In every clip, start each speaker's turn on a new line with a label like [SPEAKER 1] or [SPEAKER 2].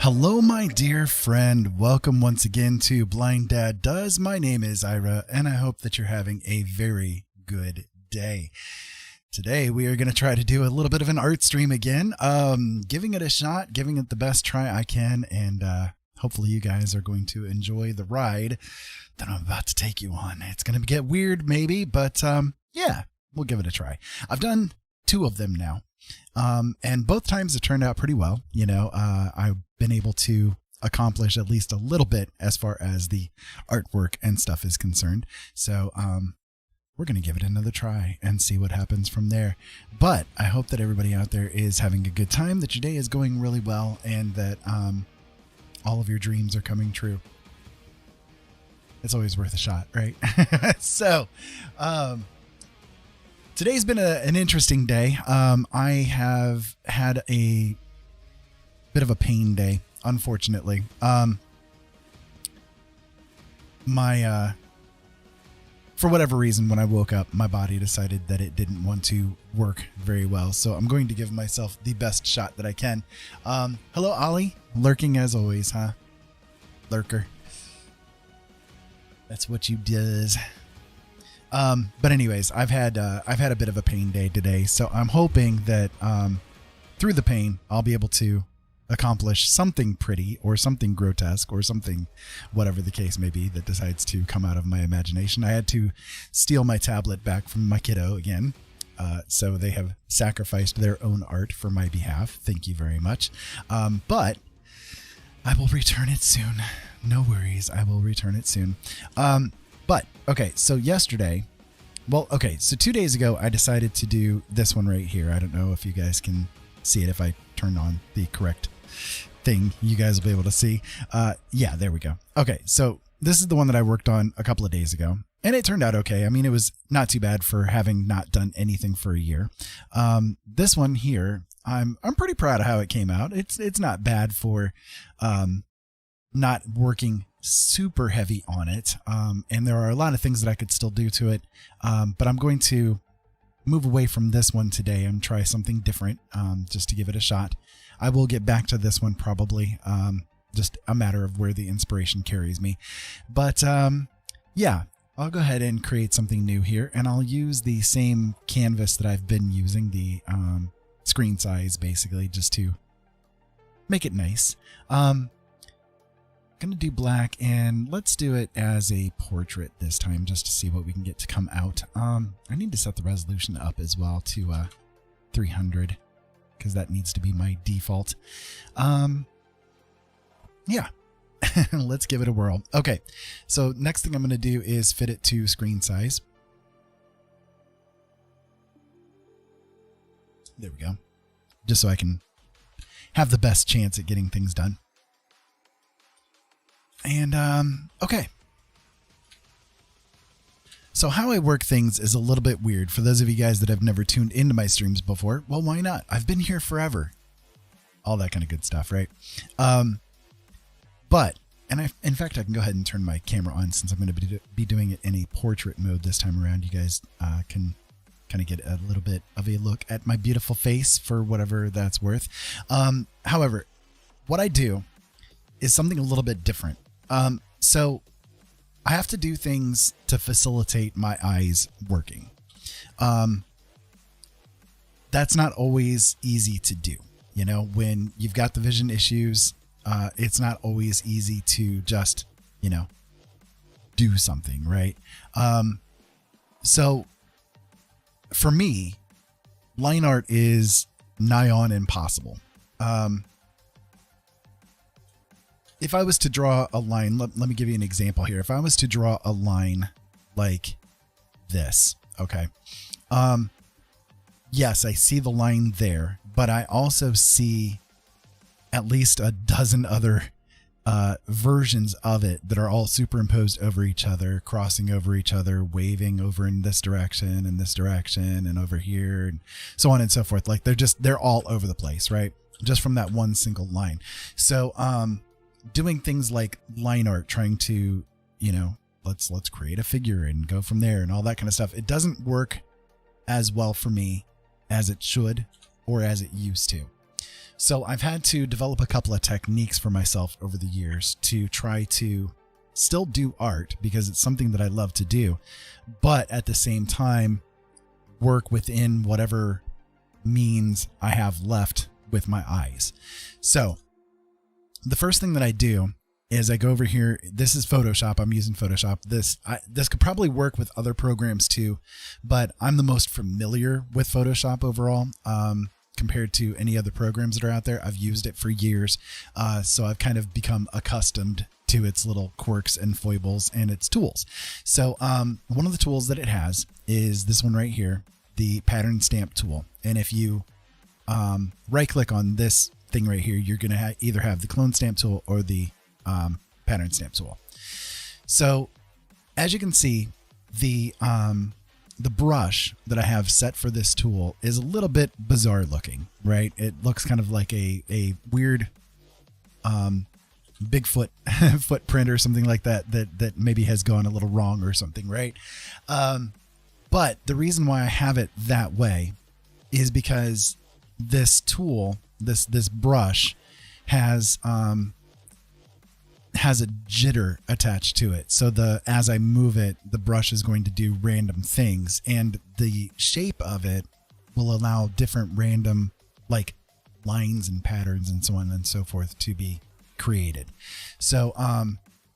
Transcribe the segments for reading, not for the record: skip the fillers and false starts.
[SPEAKER 1] Hello, my dear friend. Welcome once again to Blind Dad Does. My name is Ira, and I hope that you're having a very good day. Today, we are going to try to do a little bit of an art stream again, giving it a shot, giving it the best try I can, and hopefully you guys are going to enjoy the ride that I'm about to take you on. It's going to get weird, maybe, but yeah, we'll give it a try. I've done 2 of them now. And both times it turned out pretty well. You know, I've been able to accomplish at least a little bit as far as the artwork and stuff is concerned. So, we're going to give it another try and see what happens from there. But I hope that everybody out there is having a good time, that your day is going really well, and that, all of your dreams are coming true. It's always worth a shot, right? So, today's been an interesting day. I have had a bit of a pain day, unfortunately. For whatever reason, when I woke up, my body decided that it didn't want to work very well. So I'm going to give myself the best shot that I can. Hello, Ollie. Lurking as always, huh? Lurker. That's what you does. But anyways, I've had a bit of a pain day today, so I'm hoping that through the pain, I'll be able to accomplish something pretty or something grotesque or something, whatever the case may be, that decides to come out of my imagination. I had to steal my tablet back from my kiddo again, so they have sacrificed their own art for my behalf. Thank you very much. But I will return it soon. No worries, I will return it soon. But, okay, so yesterday, so 2 days ago, I decided to do this one right here. I don't know if you guys can see it. If I turn on the correct thing, you guys will be able to see. Yeah, there we go. Okay, so this is the one that I worked on a couple of days ago, and it turned out okay. I mean, it was not too bad for having not done anything for a year. This one here, I'm pretty proud of how it came out. It's not bad for not working super heavy on it, and there are a lot of things that I could still do to it, but I'm going to move away from this one today and try something different, just to give it a shot. I will get back to this one probably, just a matter of where the inspiration carries me. But yeah, I'll go ahead and create something new here, and I'll use the same canvas that I've been using, the screen size, basically, just to make it nice. Gonna do black, and let's do it as a portrait this time, just to see what we can get to come out. I need to set the resolution up as well to 300, because that needs to be my default. Yeah. Let's give it a whirl. Okay, so next thing I'm going to do is fit it to screen size. There we go. Just so I can have the best chance at getting things done. And, okay. So how I work things is a little bit weird. For those of you guys that have never tuned into my streams before, well, why not? I've been here forever. All that kind of good stuff, right? In fact, I can go ahead and turn my camera on, since I'm going to be doing it in a portrait mode this time around. You guys can kind of get a little bit of a look at my beautiful face, for whatever that's worth. However, what I do is something a little bit different. So I have to do things to facilitate my eyes working. That's not always easy to do. You know, when you've got the vision issues, it's not always easy to just, you know, do something, right? So for me, line art is nigh on impossible. If I was to draw a line, let me give you an example here. If I was to draw a line like this, okay. Yes, I see the line there, but I also see at least a dozen other versions of it that are all superimposed over each other, crossing over each other, waving over in this direction and over here, and so on and so forth. Like they're all over the place, right? Just from that one single line. So, doing things like line art, trying to, you know, let's create a figure and go from there and all that kind of stuff. It doesn't work as well for me as it should, or as it used to. So I've had to develop a couple of techniques for myself over the years to try to still do art because it's something that I love to do, but at the same time work within whatever means I have left with my eyes. So the first thing that I do is I go over here. This is Photoshop. I'm using Photoshop. This could probably work with other programs too, but I'm the most familiar with Photoshop overall. Compared to any other programs that are out there. I've used it for years, so I've kind of become accustomed to its little quirks and foibles and its tools. So one of the tools that it has is this one right here, the pattern stamp tool. And if you right click on this thing right here, you're going to either have the clone stamp tool or the pattern stamp tool. So as you can see, the brush that I have set for this tool is a little bit bizarre looking, right? It looks kind of like a weird Bigfoot footprint or something like that maybe has gone a little wrong or something, right? But the reason why I have it that way is because this tool, this brush has a jitter attached to it. So as I move it, the brush is going to do random things, and the shape of it will allow different random like lines and patterns and so on and so forth to be created. So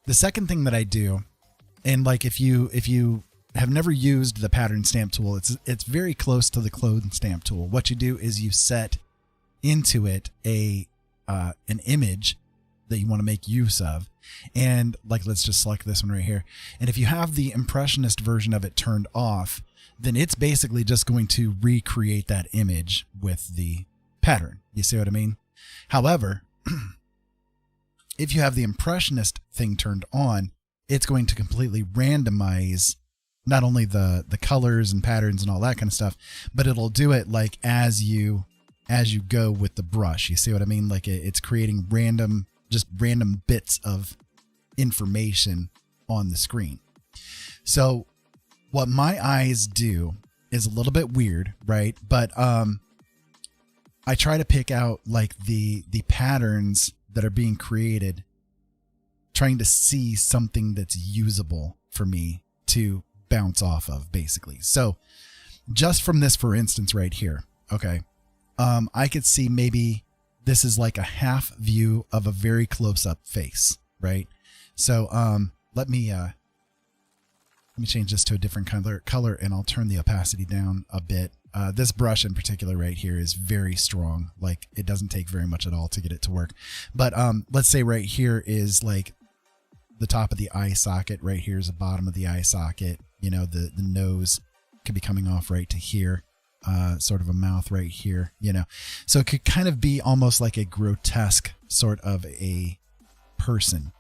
[SPEAKER 1] the second thing that I do, and like if you have never used the pattern stamp tool, it's very close to the clone stamp tool. What you do is you set into it an image that you want to make use of, and like let's just select this one right here, and if you have the impressionist version of it turned off, then it's basically just going to recreate that image with the pattern. You see what I mean? However, if you have the impressionist thing turned on, it's going to completely randomize not only the colors and patterns and all that kind of stuff, but it'll do it like as you go with the brush. You see what I mean? Like it's creating random bits of information on the screen. So what my eyes do is a little bit weird, right? But I try to pick out like the patterns that are being created, trying to see something that's usable for me to bounce off of, basically. So just from this, for instance, right here, okay, I could see maybe this is like a half view of a very close-up face, right? So let me change this to a different color, and I'll turn the opacity down a bit. This brush in particular right here is very strong. Like it doesn't take very much at all to get it to work. But let's say right here is like the top of the eye socket. Right here is the bottom of the eye socket. You know, the nose could be coming off right to here. Sort of a mouth right here, you know, so it could kind of be almost like a grotesque sort of a person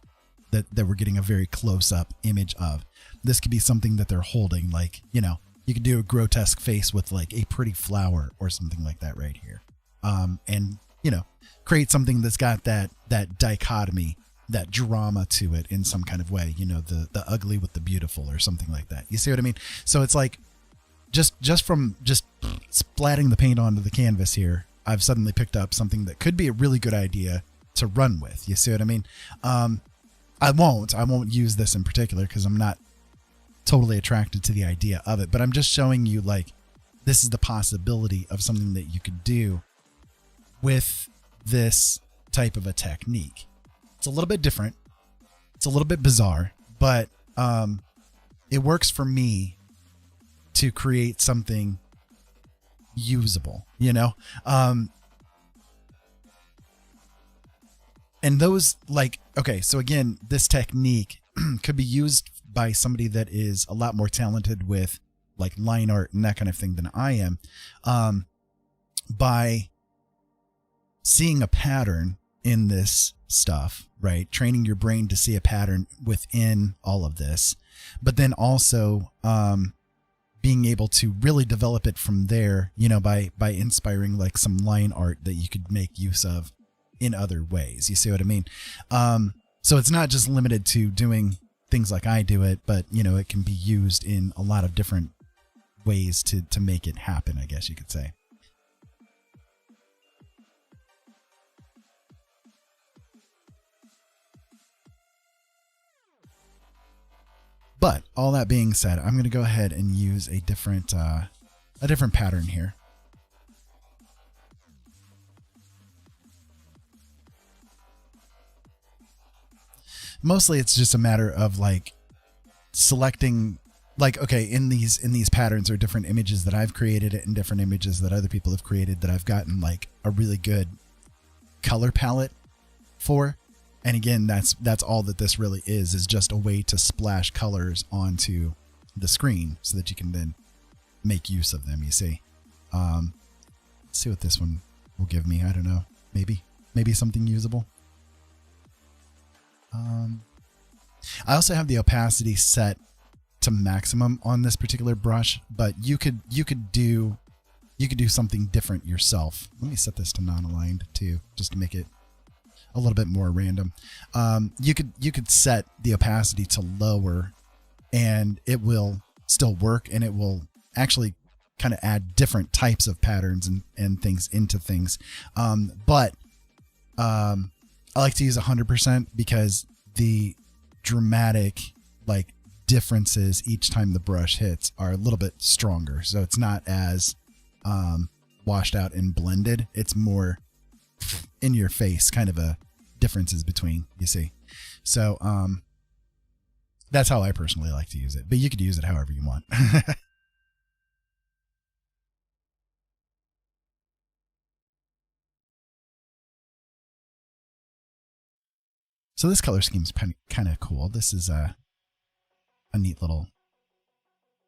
[SPEAKER 1] that we're getting a very close-up image of. This could be something that they're holding, like, you know, you could do a grotesque face with like a pretty flower or something like that right here, and you know, create something that's got that dichotomy, that drama to it in some kind of way, you know, the ugly with the beautiful or something like that. You see what I mean? So it's like just from splatting the paint onto the canvas here, I've suddenly picked up something that could be a really good idea to run with. You see what I mean? I won't use this in particular because I'm not totally attracted to the idea of it, but I'm just showing you like this is the possibility of something that you could do with this type of a technique. It's a little bit different. It's a little bit bizarre, but it works for me to create something usable, you know? And those like, okay, so again, this technique could be used by somebody that is a lot more talented with like line art and that kind of thing than I am, by seeing a pattern in this stuff, right? Training your brain to see a pattern within all of this, but then also, being able to really develop it from there, you know, by inspiring like some line art that you could make use of in other ways. You see what I mean? So it's not just limited to doing things like I do it, but you know, it can be used in a lot of different ways to make it happen, I guess you could say. But all that being said, I'm going to go ahead and use a different pattern here. Mostly it's just a matter of like selecting, like, okay, in these patterns are different images that I've created and different images that other people have created that I've gotten like a really good color palette for. And again, that's all that this really is just a way to splash colors onto the screen so that you can then make use of them, you see. Let's see what this one will give me. I don't know. Maybe something usable. I also have the opacity set to maximum on this particular brush, but you could do something different yourself. Let me set this to non-aligned too, just to make it a little bit more random. You could set the opacity to lower, and it will still work, and it will actually kind of add different types of patterns and things into things. But I like to use 100% because the dramatic like differences each time the brush hits are a little bit stronger. So it's not as washed out and blended. It's more in your face kind of a differences between, you see. So that's how I personally like to use it, but you could use it however you want. So this color scheme is kind of cool. This is a neat little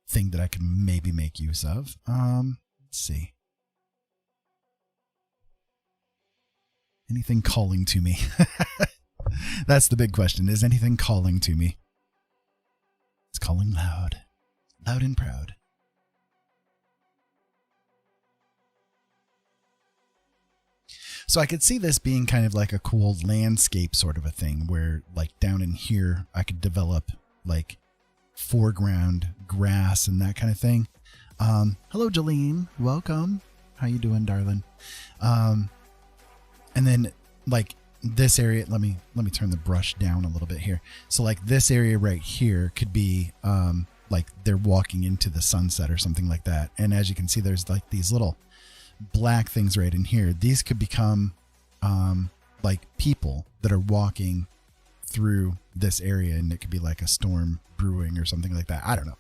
[SPEAKER 1] thing that I could maybe make use of. Let's see. Anything calling to me? That's the big question. Is anything calling to me? It's calling loud. Loud and proud. So I could see this being kind of like a cool landscape sort of a thing where like down in here I could develop like foreground grass and that kind of thing. Hello, Jolene. Welcome. How you doing, darling? And then like this area, let me turn the brush down a little bit here. So like this area right here could be like they're walking into the sunset or something like that. And as you can see, there's like these little black things right in here. These could become like people that are walking through this area, and it could be like a storm brewing or something like that. I don't know.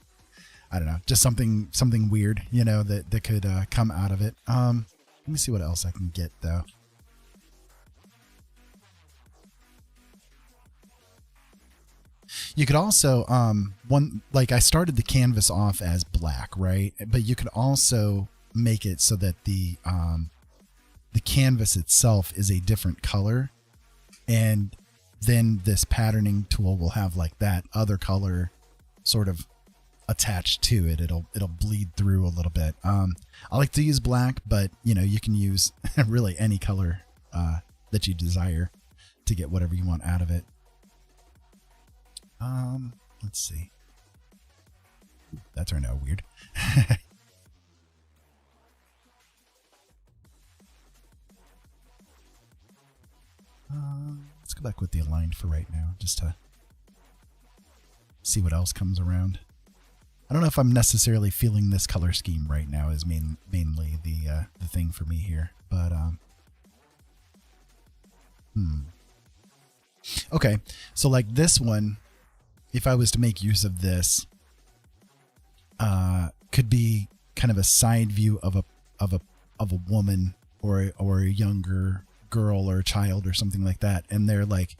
[SPEAKER 1] Just something weird, you know, that could come out of it. Let me see what else I can get though. You could also like I started the canvas off as black, right? But you could also make it so that the canvas itself is a different color, and then this patterning tool will have like that other color sort of attached to it. It'll bleed through a little bit. I like to use black, but you know, you can use really any color that you desire to get whatever you want out of it. Let's see. That turned out weird. Let's go back with the aligned for right now, just to see what else comes around. I don't know if I'm necessarily feeling this color scheme right now is mainly the thing for me here, but okay, so like this one, if I was to make use of this, could be kind of a side view of a woman or a younger girl or a child or something like that, and they're like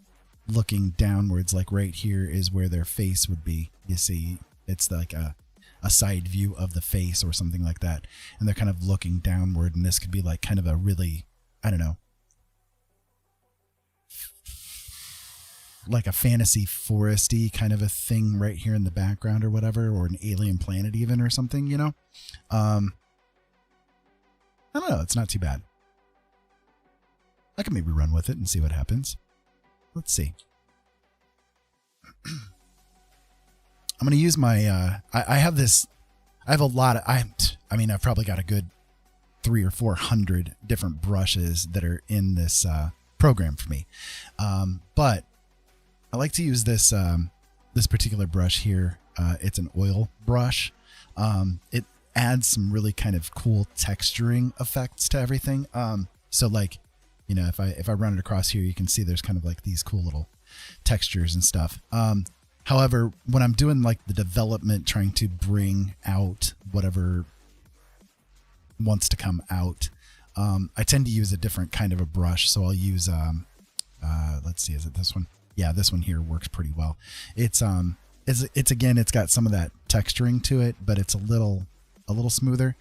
[SPEAKER 1] looking downwards. Like right here is where their face would be. You see, it's like a side view of the face or something like that, and they're kind of looking downward. And this could be like kind of a really, I don't know, like a fantasy foresty kind of a thing right here in the background or whatever, or an alien planet even or something, you know. I don't know, it's not too bad. I can maybe run with it and see what happens. Let's see. I'm going to use my I have a lot of I mean I've probably got a good 300 or 400 different brushes that are in this program for me, but I like to use this this particular brush here, It's an oil brush. It adds some really kind of cool texturing effects to everything. So like, you know, if I run it across here, you can see there's kind of like these cool little textures and stuff. However, when I'm doing like the development, trying to bring out whatever wants to come out, I tend to use a different kind of a brush. So I'll use, let's see, is it this one? Yeah, this one here works pretty well. It's again, it's got some of that texturing to it, but it's a little smoother.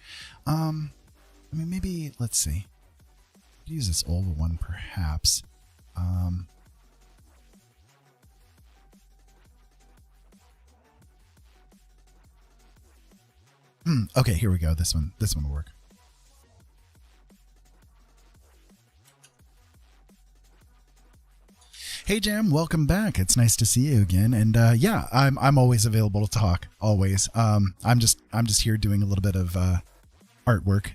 [SPEAKER 1] I mean, maybe, let's see, use this oval one perhaps. Okay, here we go. This one will work. Hey Jam, welcome back. It's nice to see you again. And yeah, I'm always available to talk. Always. I'm just here doing a little bit of artwork.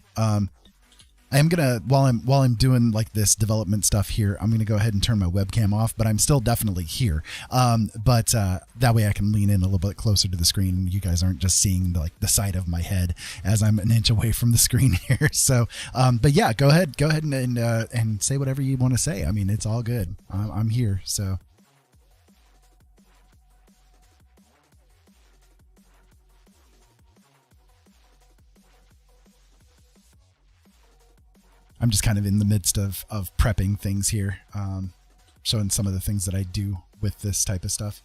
[SPEAKER 1] I am gonna while I'm doing like this development stuff here, I'm gonna go ahead and turn my webcam off, but I'm still definitely here. But that way I can lean in a little bit closer to the screen, and you guys aren't just seeing the side of my head as I'm an inch away from the screen here. So, but yeah, go ahead and say whatever you want to say. I mean, it's all good. I'm here. So. I'm just kind of in the midst of prepping things here, showing some of the things that I do with this type of stuff.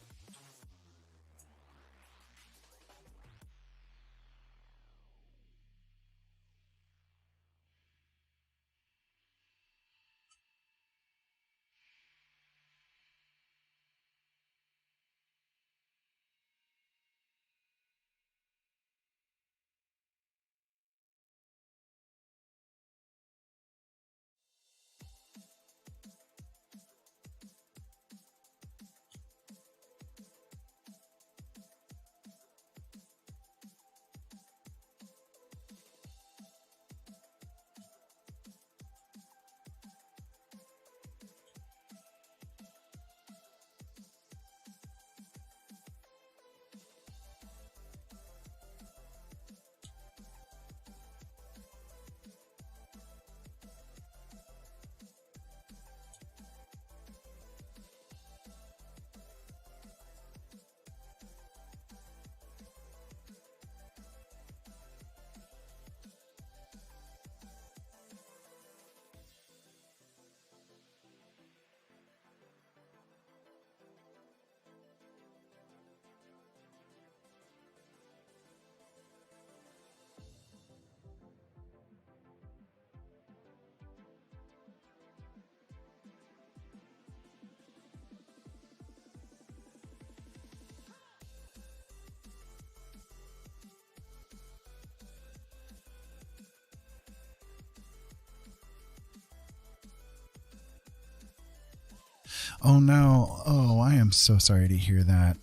[SPEAKER 1] Oh no. Oh, I am so sorry to hear that.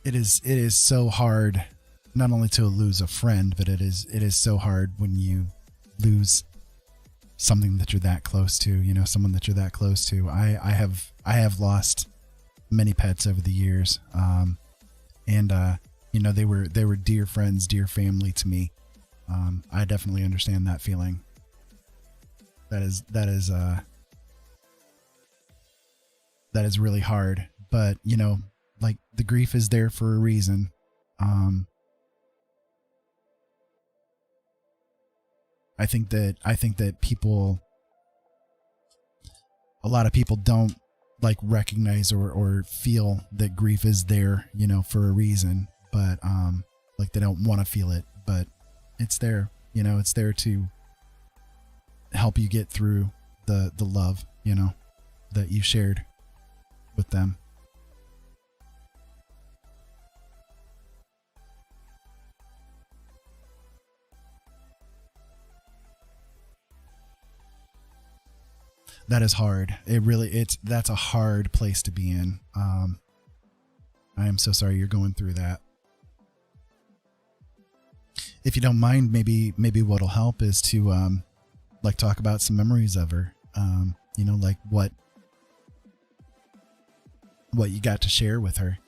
[SPEAKER 1] It is so hard not only to lose a friend, but it is so hard when you lose something that you're that close to, you know, someone that you're that close to. I have lost many pets over the years. And you know, they were dear friends, dear family to me. I definitely understand that feeling. That is really hard, but you know, like the grief is there for a reason. I think that people, a lot of people don't like recognize or feel that grief is there, you know, for a reason, but like they don't want to feel it, but it's there, you know, it's there to help you get through the love, you know, that you shared with them. That is hard. That's a hard place to be in. I am so sorry you're going through that. If you don't mind, maybe what'll help is to like talk about some memories of her. You know, like what what you got to share with her.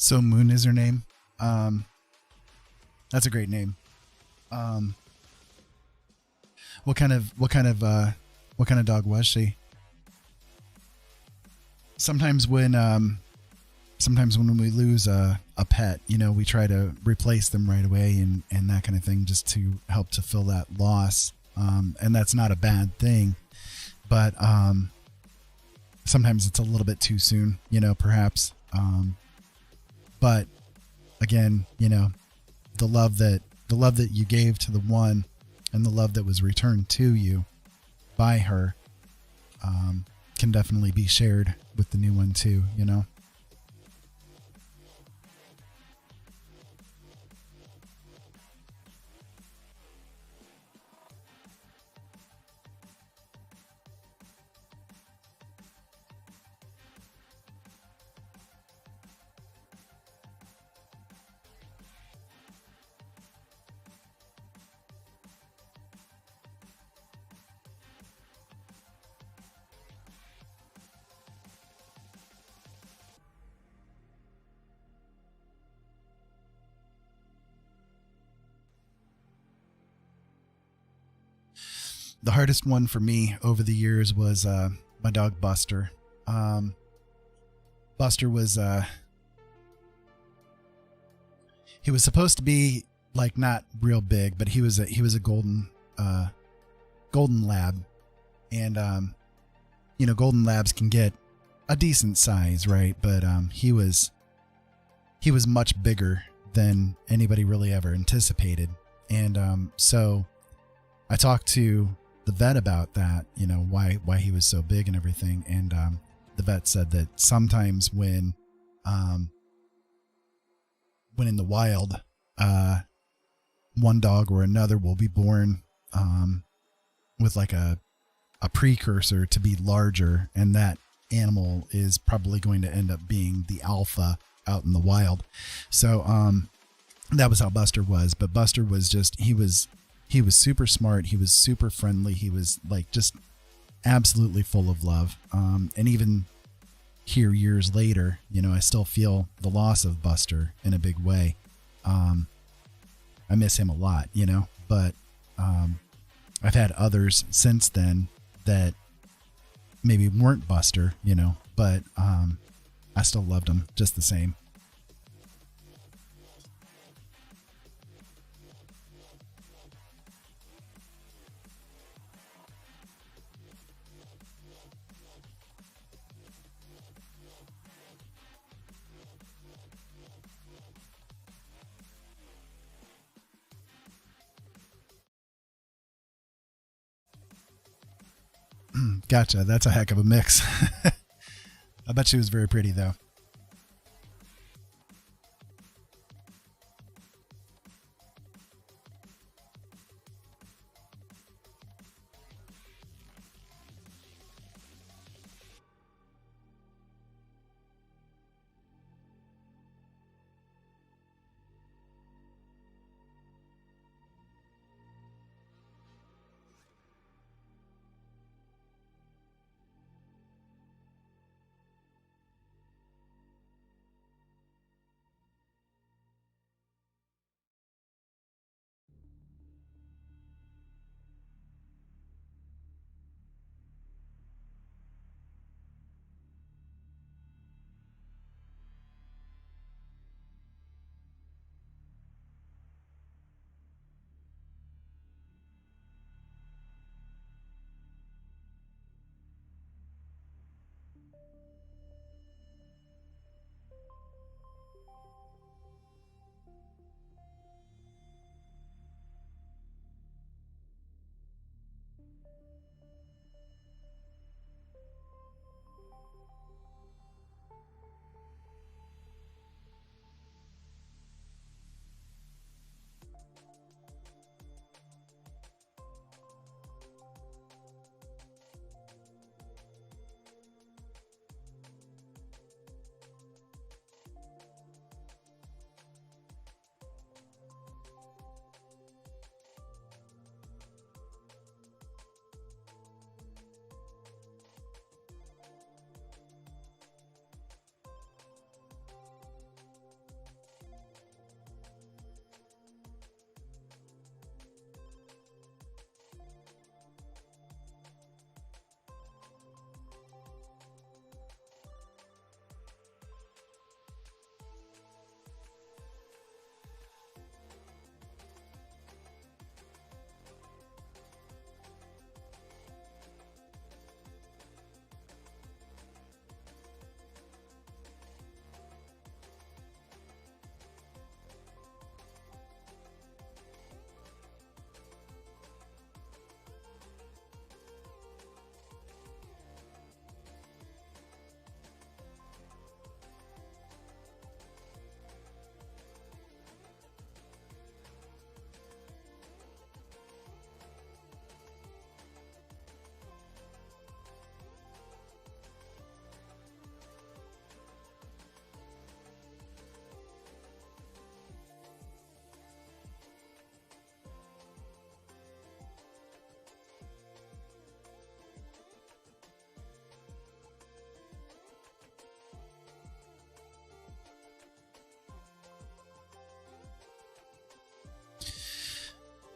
[SPEAKER 1] So Moon is her name. That's a great name. Um, what kind of dog was she? Sometimes when we lose a pet, we try to replace them right away and that kind of thing, just to help to fill that loss. And that's not a bad thing, but sometimes it's a little bit too soon, perhaps. But again, the love that you gave to the one and the love that was returned to you by her can definitely be shared with the new one too, The hardest one for me over the years was my dog Buster. Buster was he was supposed to be like not real big, but he was a golden lab, and golden labs can get a decent size, right? But he was much bigger than anybody really ever anticipated, and so I talked to the vet about that, why he was so big and everything. And the vet said that sometimes when in the wild, one dog or another will be born with like a precursor to be larger, and that animal is probably going to end up being the alpha out in the wild. So that was how Buster was. But Buster was just, he was super smart. He was super friendly. He was like just absolutely full of love. And even here years later, I still feel the loss of Buster in a big way. I miss him a lot, you know, but I've had others since then that maybe weren't Buster, you know, but I still loved him just the same. Gotcha. That's a heck of a mix. I bet she was very pretty, though.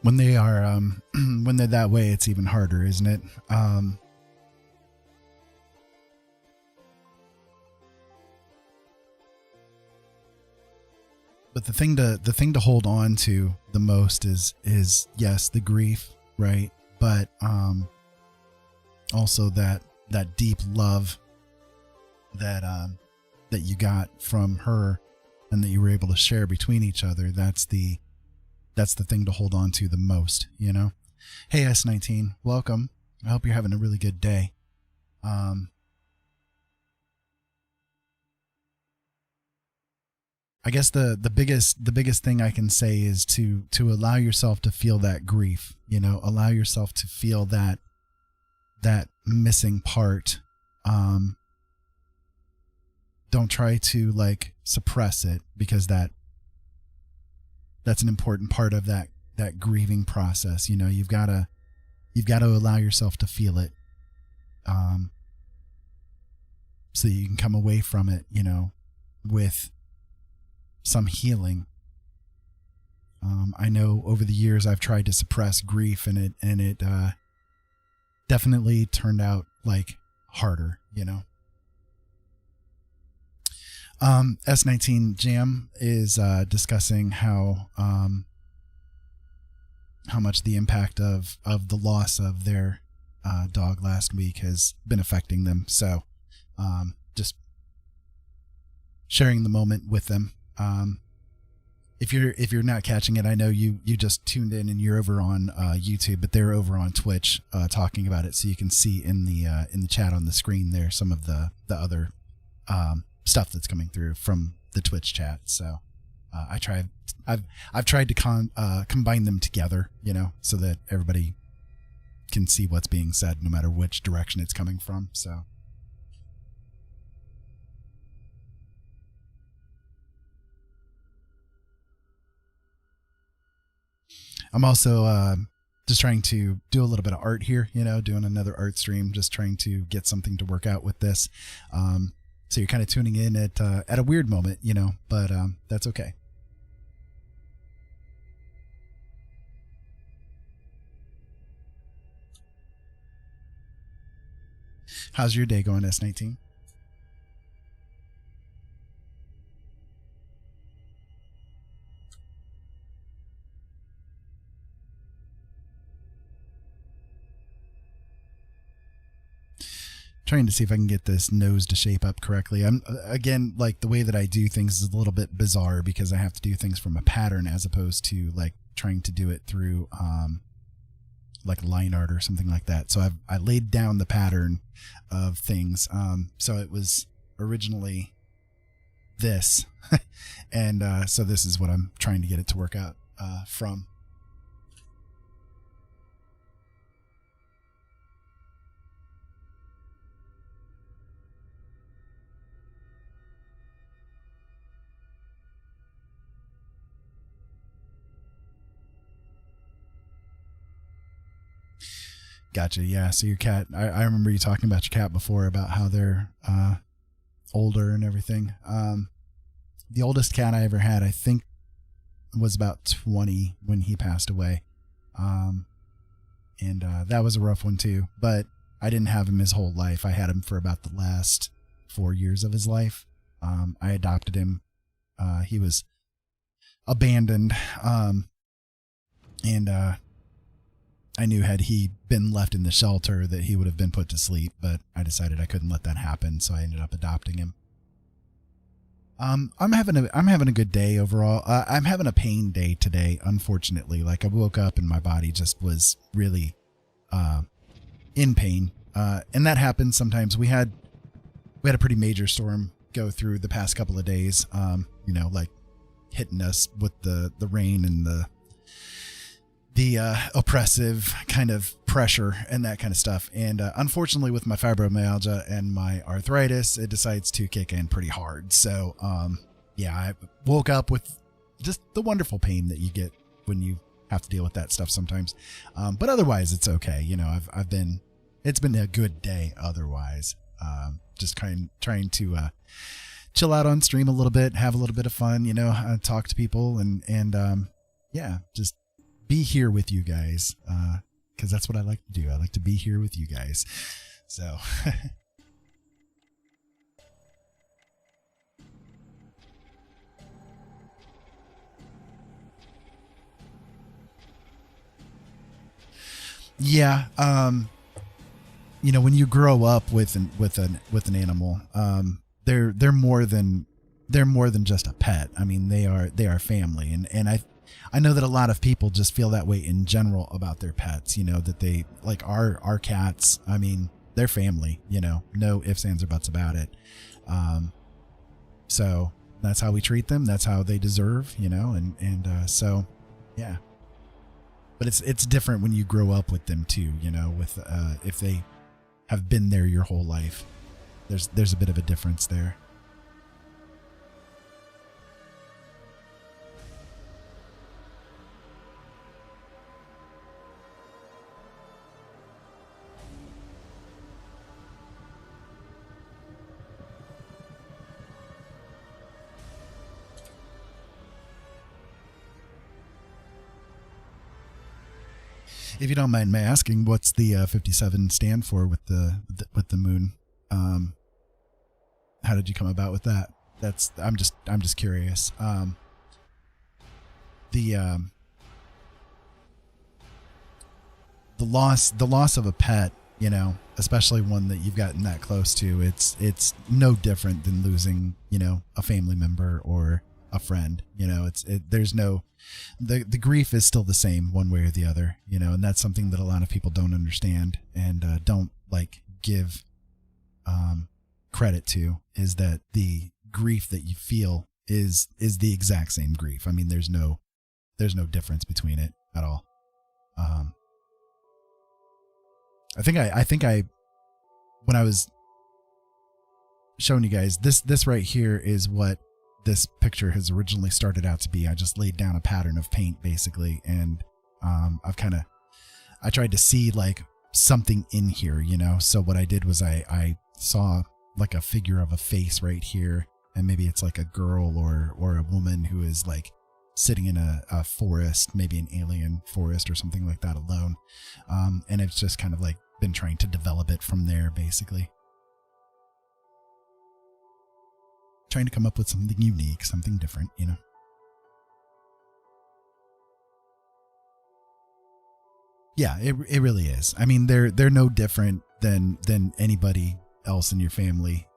[SPEAKER 1] When they are when they're that way, it's even harder, isn't it? But the thing to hold on to the most is yes, the grief, right? But also that deep love that that you got from her and that you were able to share between each other. That's the thing to hold on to the most, you know? Hey, S19, welcome. I hope you're having a really good day. I guess the biggest thing I can say is to allow yourself to feel that grief, you know, allow yourself to feel that missing part. Don't try to like suppress it, because that's an important part of that grieving process. You know, you've got to allow yourself to feel it, so you can come away from it, you know, with some healing. I know over the years I've tried to suppress grief, and it definitely turned out like harder, you know. S19 Jam is discussing how much the impact of the loss of their dog last week has been affecting them. So just sharing the moment with them. If you're not catching it, I know you just tuned in and you're over on YouTube, but they're over on Twitch talking about it, so you can see in the chat on the screen there some of the other stuff that's coming through from the Twitch chat. So I've tried to combine them together, you know, so that everybody can see what's being said no matter which direction it's coming from. So I'm also just trying to do a little bit of art here, you know, doing another art stream, just trying to get something to work out with this. So you're kind of tuning in at a weird moment, you know, but that's okay. How's your day going, S19? Trying to see if I can get this nose to shape up correctly. I'm again, like, the way that I do things is a little bit bizarre because I have to do things from a pattern as opposed to like trying to do it through like line art or something like that. So I laid down the pattern of things. So it was originally this, and so this is what I'm trying to get it to work out from. Gotcha. Yeah. So your cat, I remember you talking about your cat before about how they're older and everything. The oldest cat I ever had, I think, was about 20 when he passed away. And that was a rough one too. But I didn't have him his whole life. I had him for about the last 4 years of his life. I adopted him. He was abandoned. And I knew had he been left in the shelter that he would have been put to sleep, but I decided I couldn't let that happen, so I ended up adopting him. I'm having a good day overall. I'm having a pain day today, unfortunately. Like, I woke up and my body just was really in pain, and that happens sometimes. We had a pretty major storm go through the past couple of days. You know, like hitting us with the rain and the oppressive kind of pressure and that kind of stuff. And unfortunately, with my fibromyalgia and my arthritis, it decides to kick in pretty hard. So yeah, I woke up with just the wonderful pain that you get when you have to deal with that stuff sometimes. But otherwise, it's okay. You know, it's been a good day otherwise. Just trying to chill out on stream a little bit, have a little bit of fun, you know, talk to people and yeah, just be here with you guys, because that's what I like to do. I like to be here with you guys. So yeah, you know, when you grow up with an animal, they're more than just a pet. I mean, they are family, and I know that a lot of people just feel that way in general about their pets, you know, that they like our cats. I mean, they're family, you know, no ifs, ands, or buts about it. So that's how we treat them. That's how they deserve, you know, and so, yeah. But it's different when you grow up with them too, you know, with if they have been there your whole life. There's a bit of a difference there. If you don't mind me asking, what's the 57 stand for with the moon? How did you come about with that? I'm just curious. The loss of a pet, especially one that you've gotten that close to, it's no different than losing, a family member or a friend. There's no, the grief is still the same one way or the other, and that's something that a lot of people don't understand and don't give credit to, is that the grief that you feel is the exact same grief. I mean, there's no difference between it at all. I think when I was showing you guys this right here is what this picture has originally started out to be. I just laid down a pattern of paint basically, and I tried to see something in here, so what I did was I saw a figure of a face right here, and maybe it's a girl or a woman who is sitting in a forest, maybe an alien forest or something like that, alone. And it's just kind of been trying to develop it from there, basically. Trying to come up with something unique, something different, Yeah, it really is. I mean, they're no different than anybody else in your family.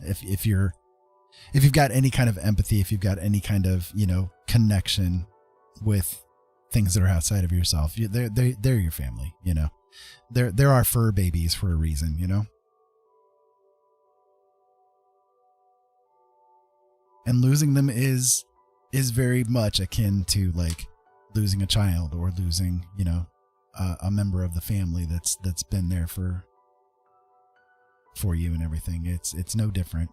[SPEAKER 1] If you've got any kind of empathy, if you've got any kind of, connection with things that are outside of yourself, they're your family, There are fur babies for a reason, And losing them is very much akin to losing a child or losing, a member of the family that's been there for you and everything. It's no different.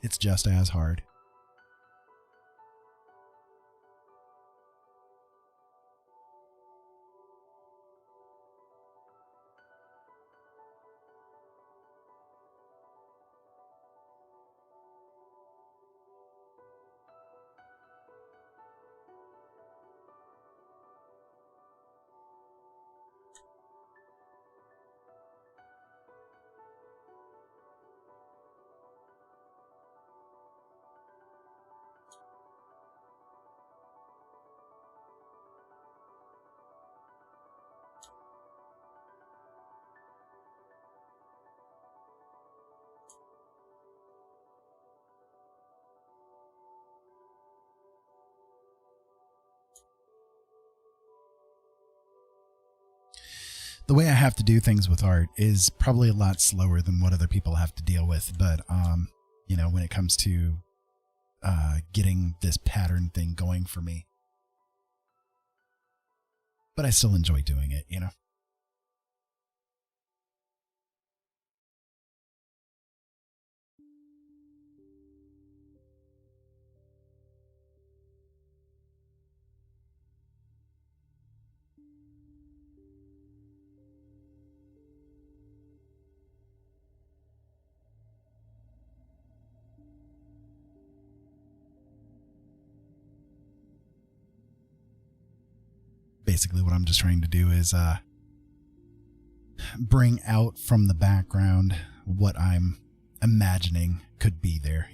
[SPEAKER 1] It's just as hard. The way I have to do things with art is probably a lot slower than what other people have to deal with. But, when it comes to getting this pattern thing going for me, but I still enjoy doing it, Basically what I'm just trying to do is bring out from the background what I'm imagining could be there,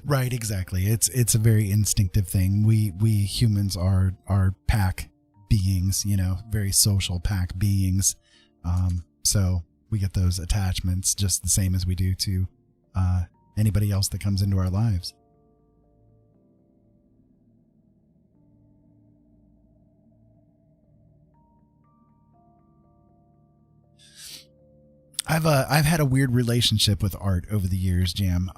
[SPEAKER 1] Right, exactly. It's a very instinctive thing. We humans are pack beings, very social pack beings. So we get those attachments just the same as we do to anybody else that comes into our lives. I've had a weird relationship with art over the years, Jam.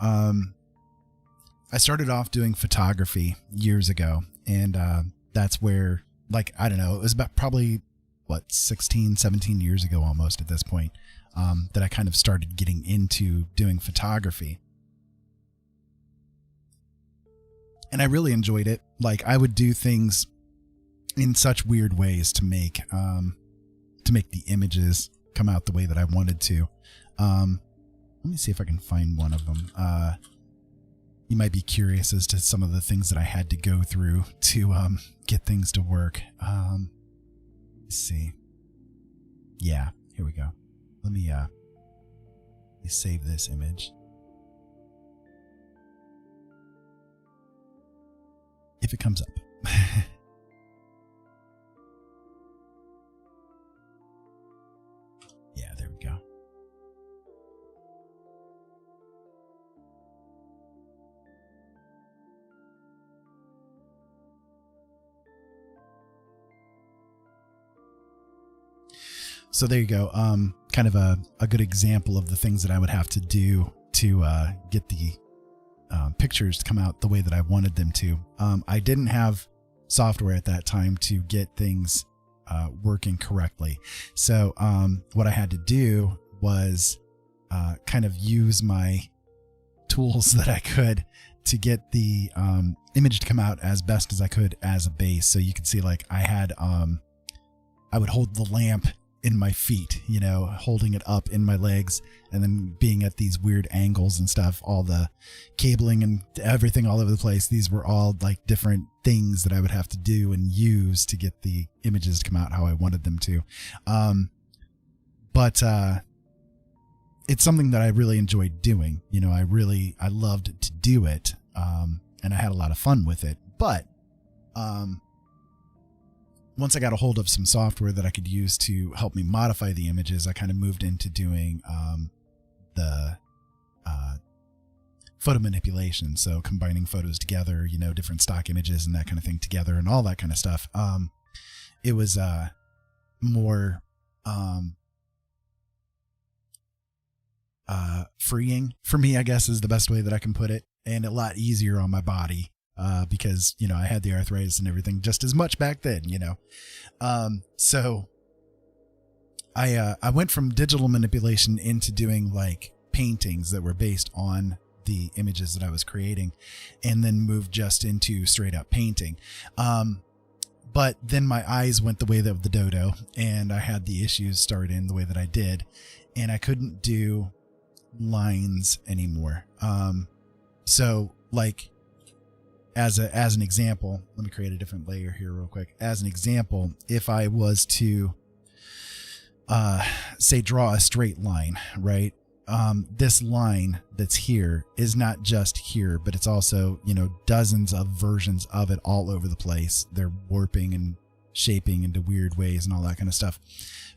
[SPEAKER 1] I started off doing photography years ago, and that's where, like, I don't know, it was about probably, 16, 17 years ago almost at this point, that I kind of started getting into doing photography. And I really enjoyed it. Like, I would do things in such weird ways to make the images come out the way that I wanted to. Let me see if I can find one of them. You might be curious as to some of the things that I had to go through to get things to work. Let's see. Yeah, here we go. Let me save this image. If it comes up. Yeah, there we go. So there you go. Kind of a good example of the things that I would have to do to get the pictures to come out the way that I wanted them to. I didn't have software at that time to get things working correctly. So what I had to do was kind of use my tools that I could to get the image to come out as best as I could as a base. So you can see, like, I would hold the lamp in my feet, holding it up in my legs, and then being at these weird angles and stuff, all the cabling and everything all over the place. These were all like different things that I would have to do and use to get the images to come out how I wanted them to. But it's something that I really enjoyed doing. I loved to do it. And I had a lot of fun with it. But once I got a hold of some software that I could use to help me modify the images, I kind of moved into doing the photo manipulation. So combining photos together, different stock images and that kind of thing together and all that kind of stuff. It was more freeing for me, I guess, is the best way that I can put it, and a lot easier on my body. Because, I had the arthritis and everything just as much back then, So I went from digital manipulation into doing like paintings that were based on the images that I was creating, and then moved just into straight up painting. But then my eyes went the way of the dodo, and I had the issues start in the way that I did, and I couldn't do lines anymore. So like, as an example, let me create a different layer here real quick. As an example, if I was to say draw a straight line, right? This line that's here is not just here, but it's also, dozens of versions of it all over the place. They're warping and shaping into weird ways and all that kind of stuff.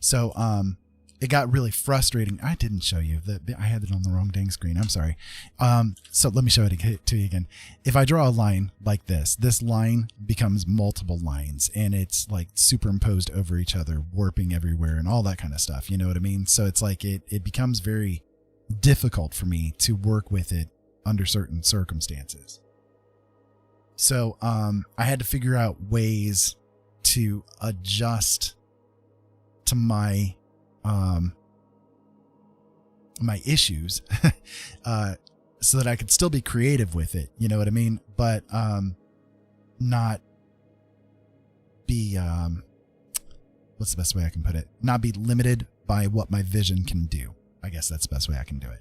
[SPEAKER 1] So it got really frustrating. I didn't show you that. I had it on the wrong dang screen. I'm sorry. So let me show it to you again. If I draw a line like this line becomes multiple lines, and it's like superimposed over each other, warping everywhere and all that kind of stuff. You know what I mean? So it's like it becomes very difficult for me to work with it under certain circumstances. So I had to figure out ways to adjust to my issues so that I could still be creative with it, you know what I mean, but not be what's the best way I can put it, not be limited by what my vision can do. I guess that's the best way I can do it.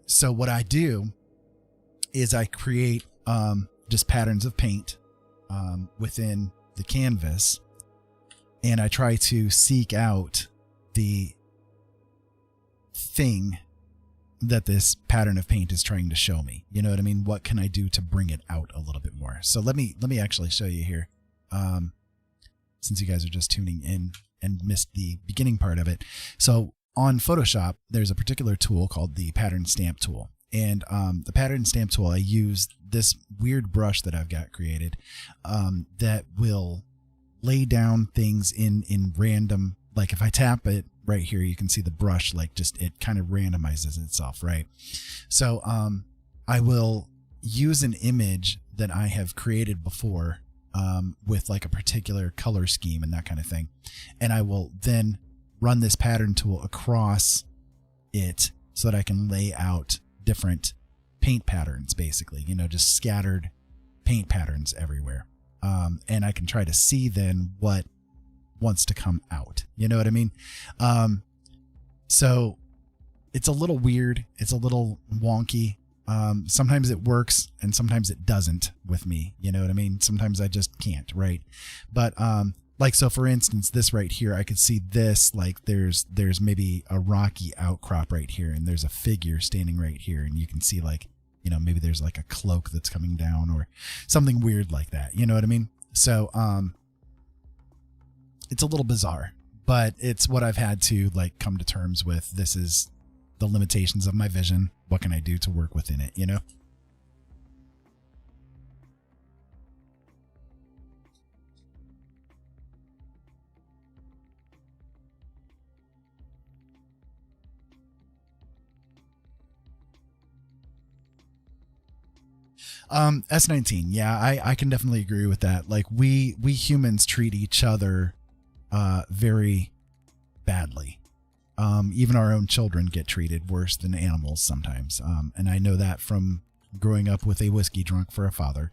[SPEAKER 1] So what I do is I create just patterns of paint within the canvas, and I try to seek out the thing that this pattern of paint is trying to show me. You know what I mean? What can I do to bring it out a little bit more? So let me actually show you here. Since you guys are just tuning in and missed the beginning part of it. So on Photoshop, there's a particular tool called the pattern stamp tool. And the pattern stamp tool, I use this weird brush that I've got created that will lay down things in random, like if I tap it right here, you can see the brush, like just it kind of randomizes itself, right? So I will use an image that I have created before with like a particular color scheme and that kind of thing. And I will then run this pattern tool across it so that I can lay out different paint patterns, basically, you know, just scattered paint patterns everywhere. And I can try to see then what wants to come out. You know what I mean? So it's a little weird. It's a little wonky. Sometimes it works and sometimes it doesn't with me. You know what I mean? Sometimes I just can't, right? But like, so for instance, this right here, I could see this, like there's maybe a rocky outcrop right here and there's a figure standing right here, and you can see, like, you know, maybe there's like a cloak that's coming down or something weird like that. You know what I mean? So it's a little bizarre, but it's what I've had to like come to terms with. This is the limitations of my vision. What can I do to work within it, you know? S19. Yeah, I can definitely agree with that. Like we humans treat each other very badly. Even our own children get treated worse than animals sometimes. And I know that from growing up with a whiskey drunk for a father.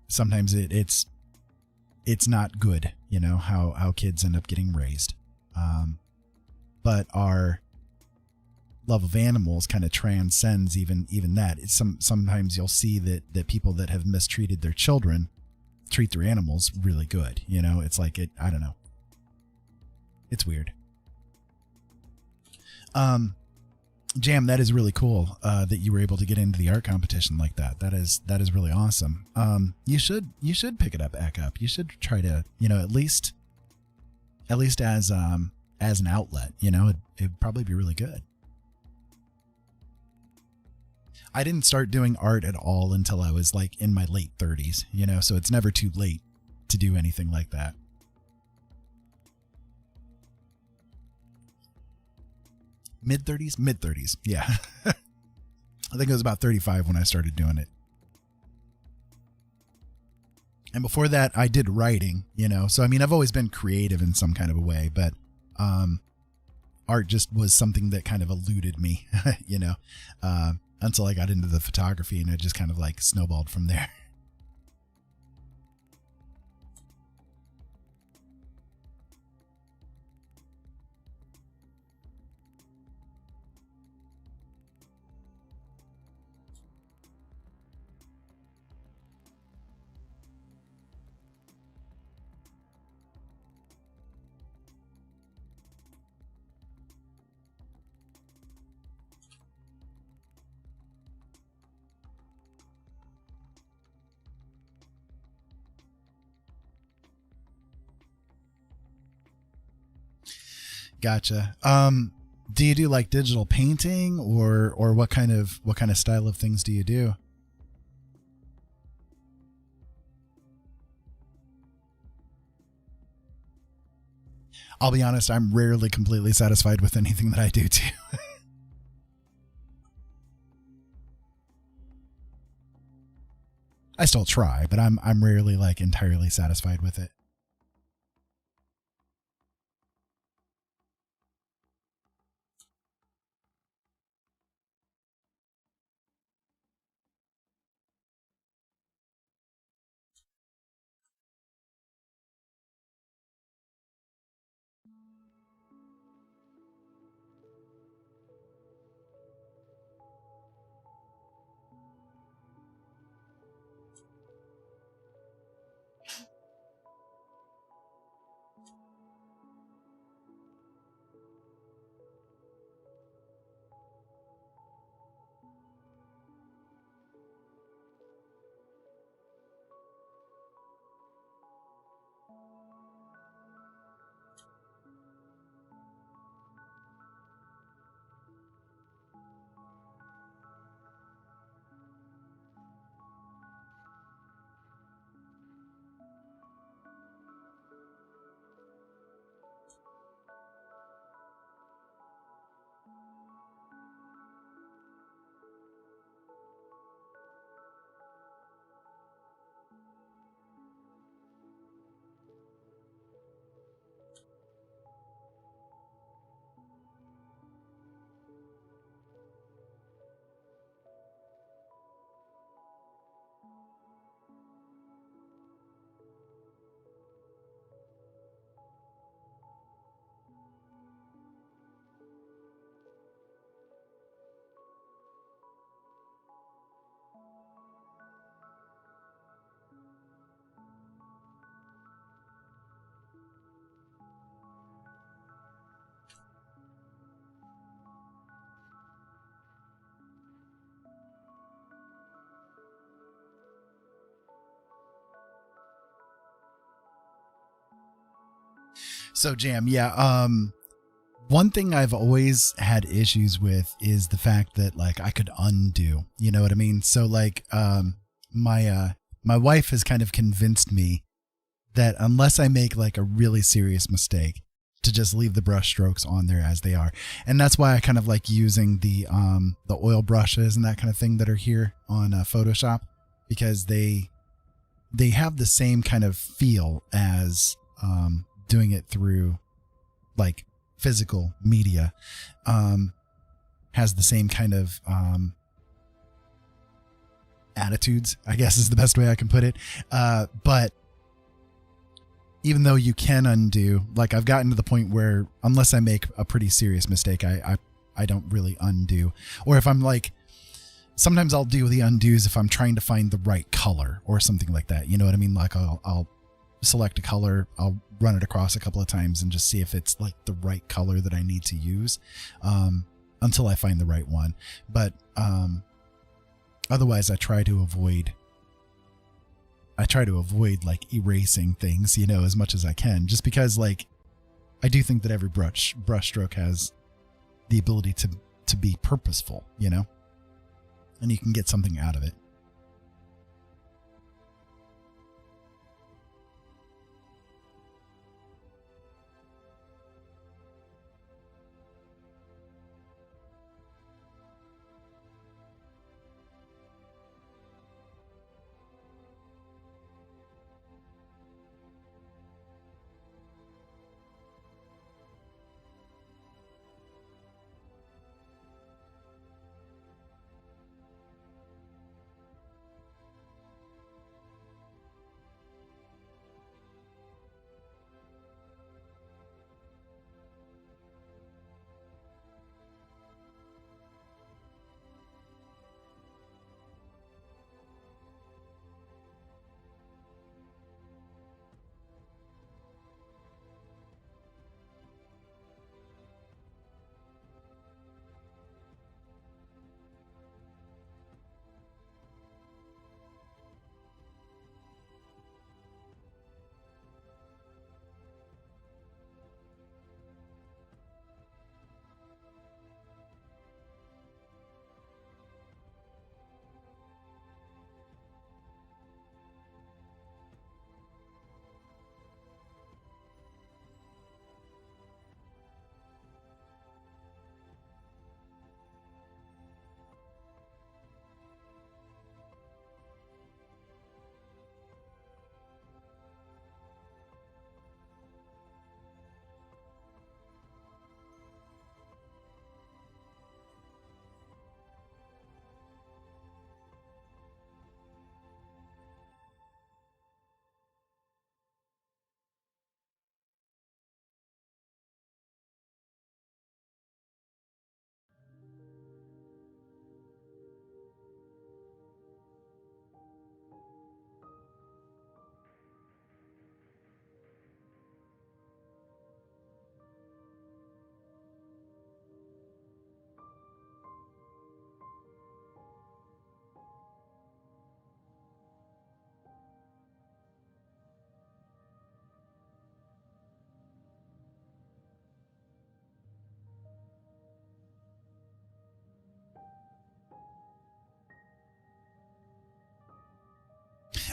[SPEAKER 1] Sometimes it's not good, you know, how kids end up getting raised. But our love of animals kind of transcends even that. It's sometimes you'll see that people that have mistreated their children treat their animals really good. You know, it's like I don't know. It's weird. Jam, that is really cool that you were able to get into the art competition like that. That is really awesome. You should pick it up back up. You should try to, you know, at least as an outlet, you know, it'd probably be really good. I didn't start doing art at all until I was like in my late 30s, you know, so it's never too late to do anything like that. Mid 30s. Yeah. I think it was about 35 when I started doing it. And before that, I did writing, you know, so I mean, I've always been creative in some kind of a way, but art just was something that kind of eluded me, you know, until I got into the photography, and it just kind of like snowballed from there. Gotcha. Do you do like digital painting or what kind of style of things do you do? I'll be honest, I'm rarely completely satisfied with anything that I do too. I still try, but I'm rarely like entirely satisfied with it. So Jam, yeah. One thing I've always had issues with is the fact that like I could undo, you know what I mean? So like, my wife has kind of convinced me that unless I make like a really serious mistake, to just leave the brush strokes on there as they are. And that's why I kind of like using the oil brushes and that kind of thing that are here on Photoshop, because they have the same kind of feel as doing it through like physical media, has the same kind of attitudes, I guess is the best way I can put it. But even though you can undo, like I've gotten to the point where unless I make a pretty serious mistake, I don't really undo. Or if I'm like, sometimes I'll do the undos if I'm trying to find the right color or something like that. You know what I mean? Like I'll select a color, I'll run it across a couple of times and just see if it's like the right color that I need to use, until I find the right one. But otherwise I try to avoid like erasing things, you know, as much as I can, just because like I do think that every brush stroke has the ability to be purposeful, you know, and you can get something out of it.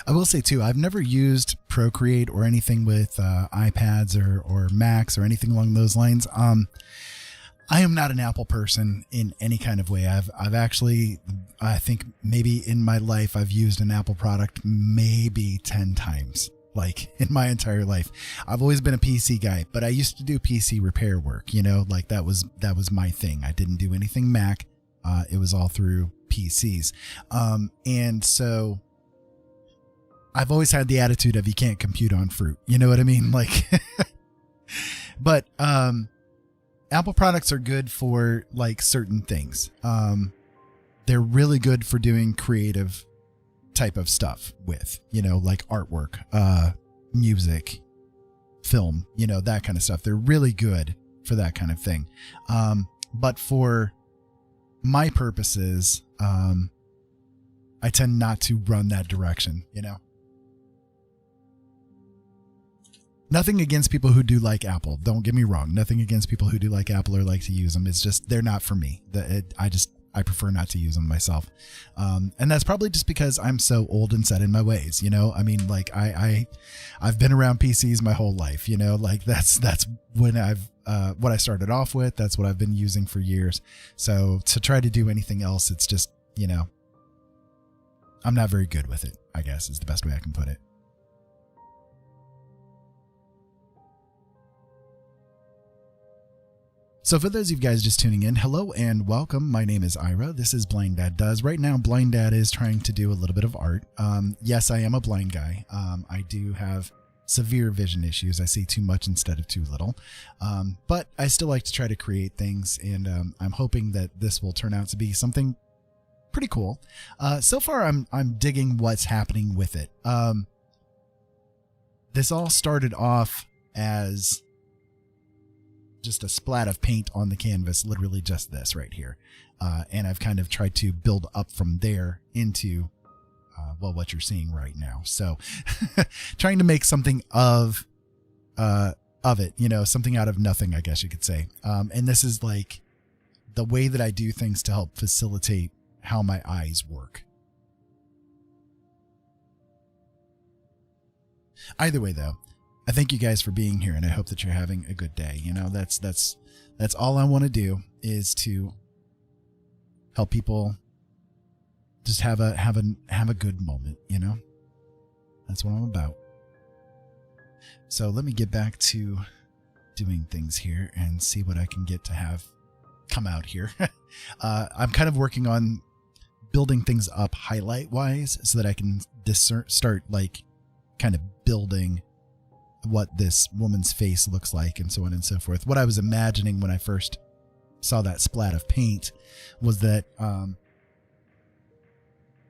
[SPEAKER 1] I will say too, I've never used Procreate or anything with iPads or Macs or anything along those lines. I am not an Apple person in any kind of way. I've actually, I think maybe in my life, I've used an Apple product maybe 10 times, like in my entire life. I've always been a PC guy, but I used to do PC repair work, you know, like that was my thing. I didn't do anything Mac. It was all through PCs. And so I've always had the attitude of you can't compute on fruit. You know what I mean? Like, but, Apple products are good for like certain things. They're really good for doing creative type of stuff with, you know, like artwork, music, film, you know, that kind of stuff. They're really good for that kind of thing. But for my purposes, I tend not to run that direction, you know? Nothing against people who do like Apple. Don't get me wrong. Nothing against people who do like Apple or like to use them. It's just they're not for me. I prefer not to use them myself. And that's probably just because I'm so old and set in my ways. I mean, like I've been around PCs my whole life. Like that's when what I started off with. That's what I've been using for years. So to try to do anything else, it's just I'm not very good with it, I guess is the best way I can put it. So for those of you guys just tuning in, hello and welcome. My name is Ira. This is Blind Dad Does. Right now, Blind Dad is trying to do a little bit of art. Yes, I am a blind guy. I do have severe vision issues. I see too much instead of too little. But I still like to try to create things, and I'm hoping that this will turn out to be something pretty cool. So far, I'm digging what's happening with it. This all started off as just a splat of paint on the canvas, literally just this right here. And I've kind of tried to build up from there into, what you're seeing right now. So trying to make something of it, something out of nothing, I guess you could say. And this is like the way that I do things to help facilitate how my eyes work. Either way though, I thank you guys for being here, and I hope that you're having a good day. That's all I want to do is to help people just have a good moment. That's what I'm about. So let me get back to doing things here and see what I can get to have come out here. I'm kind of working on building things up highlight wise so that I can start like kind of building what this woman's face looks like and so on and so forth. What I was imagining when I first saw that splat of paint was that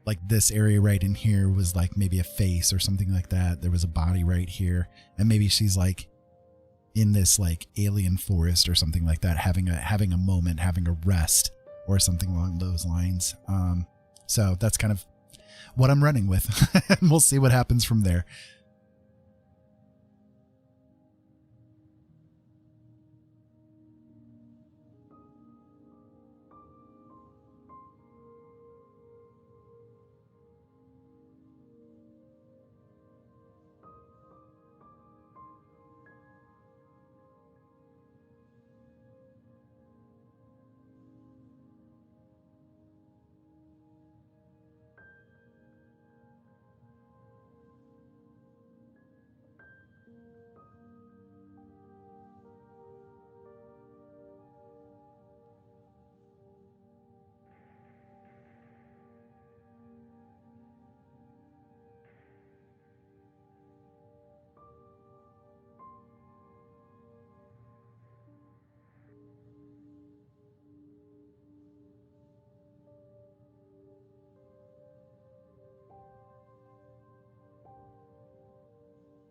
[SPEAKER 1] like this area right in here was like maybe a face or something like that. There was a body right here, and maybe she's like in this like alien forest or something like that, having a moment, having a rest or something along those lines. So that's kind of what I'm running with. And we'll see what happens from there.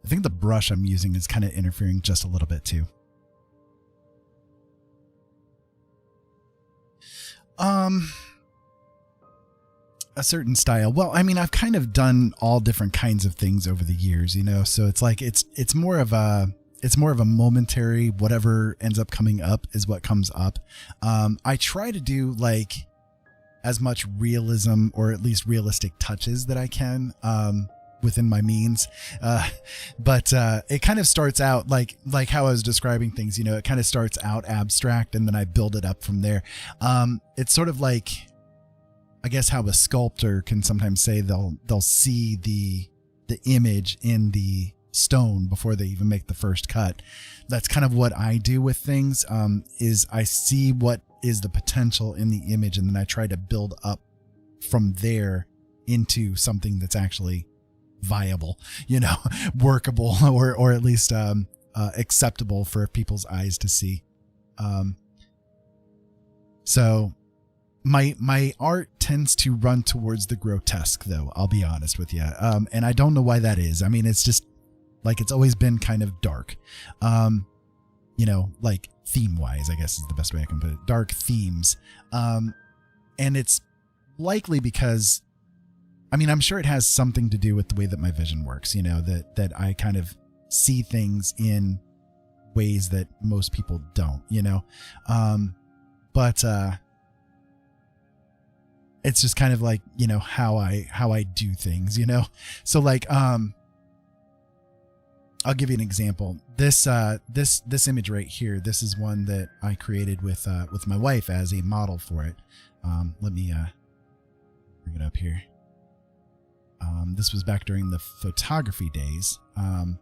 [SPEAKER 1] I think the brush I'm using is kind of interfering just a little bit too. A certain style. Well, I mean, I've kind of done all different kinds of things over the years, so it's like, it's more of a momentary, whatever ends up coming up is what comes up. I try to do like as much realism or at least realistic touches that I can, within my means. But it kind of starts out like how I was describing things, it kind of starts out abstract and then I build it up from there. It's sort of like, I guess how a sculptor can sometimes say they'll see the image in the stone before they even make the first cut. That's kind of what I do with things, is I see what is the potential in the image and then I try to build up from there into something that's actually viable, workable, or at least acceptable for people's eyes to see. So my art tends to run towards the grotesque, though, I'll be honest with you. And I don't know why that is. I mean, it's just like it's always been kind of dark, like theme wise, I guess is the best way I can put it. Dark themes. And it's likely because, I mean, I'm sure it has something to do with the way that my vision works, that I kind of see things in ways that most people don't, but it's just kind of like, how I do things, so like, I'll give you an example. This image right here, this is one that I created with my wife as a model for it. Let me bring it up here. This was back during the photography days. And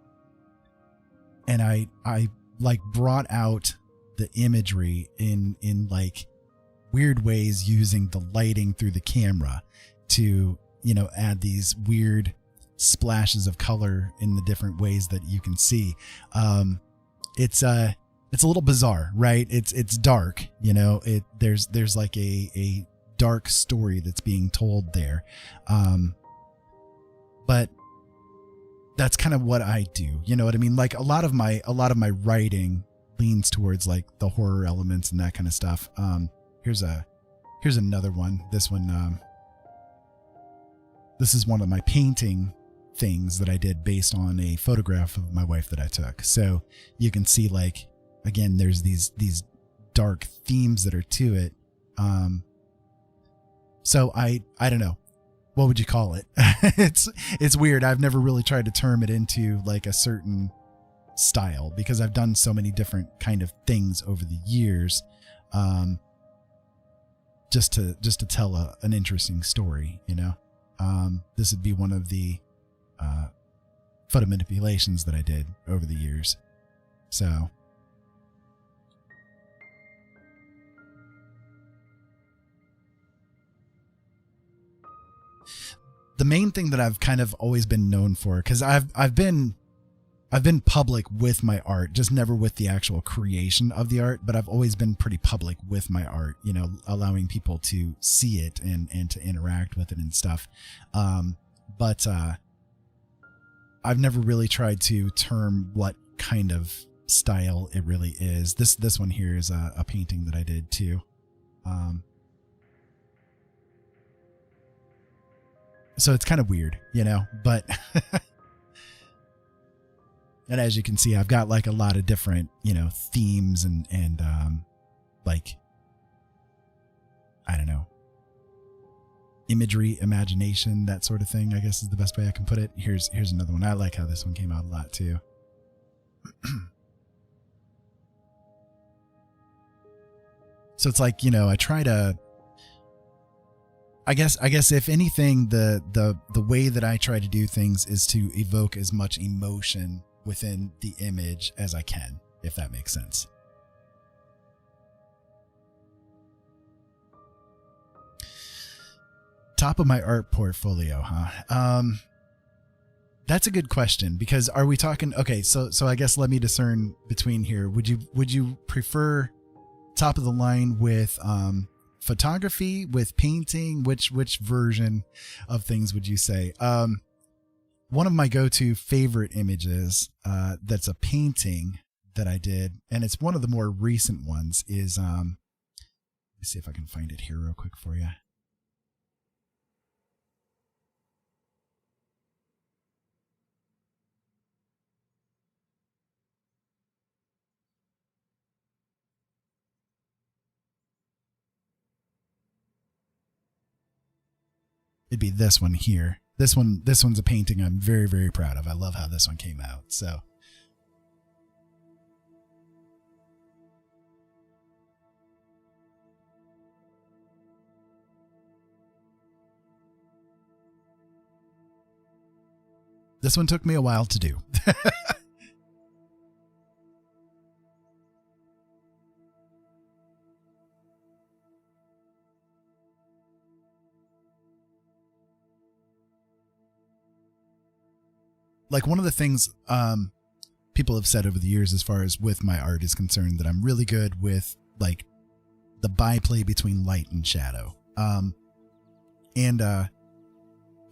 [SPEAKER 1] I like brought out the imagery in like weird ways using the lighting through the camera to, add these weird splashes of color in the different ways that you can see. It's a little bizarre, right? It's dark, there's like a dark story that's being told there. But that's kind of what I do. You know what I mean? Like a lot of my writing leans towards like the horror elements and that kind of stuff. Here's another one. This one, this is one of my painting things that I did based on a photograph of my wife that I took. So you can see, like, again, there's these dark themes that are to it. So I don't know. What would you call it? It's weird. I've never really tried to term it into like a certain style because I've done so many different kind of things over the years. Just to tell an interesting story, this would be one of the photo manipulations that I did over the years. So the main thing that I've kind of always been known for, because I've been public with my art, just never with the actual creation of the art, but I've always been pretty public with my art, allowing people to see it and to interact with it and stuff. But I've never really tried to term what kind of style it really is. This one here is a painting that I did too. So it's kind of weird, but and as you can see, I've got like a lot of different, themes and like, I don't know, imagery, imagination, that sort of thing, I guess is the best way I can put it. Here's another one. I like how this one came out a lot too. So it's like, I try to, I guess if anything, the way that I try to do things is to evoke as much emotion within the image as I can, if that makes sense. Top of my art portfolio, huh? That's a good question, because are we talking, okay, so I guess let me discern between here. Would you prefer top of the line with photography, with painting? Which version of things would you say? One of my go-to favorite images that's a painting that I did, and it's one of the more recent ones, is let me see if I can find it here real quick for you. It'd be this one here. This one's a painting I'm very, very proud of. I love how this one came out. So this one took me a while to do. Like one of the things people have said over the years as far as with my art is concerned, that I'm really good with like the byplay between light and shadow.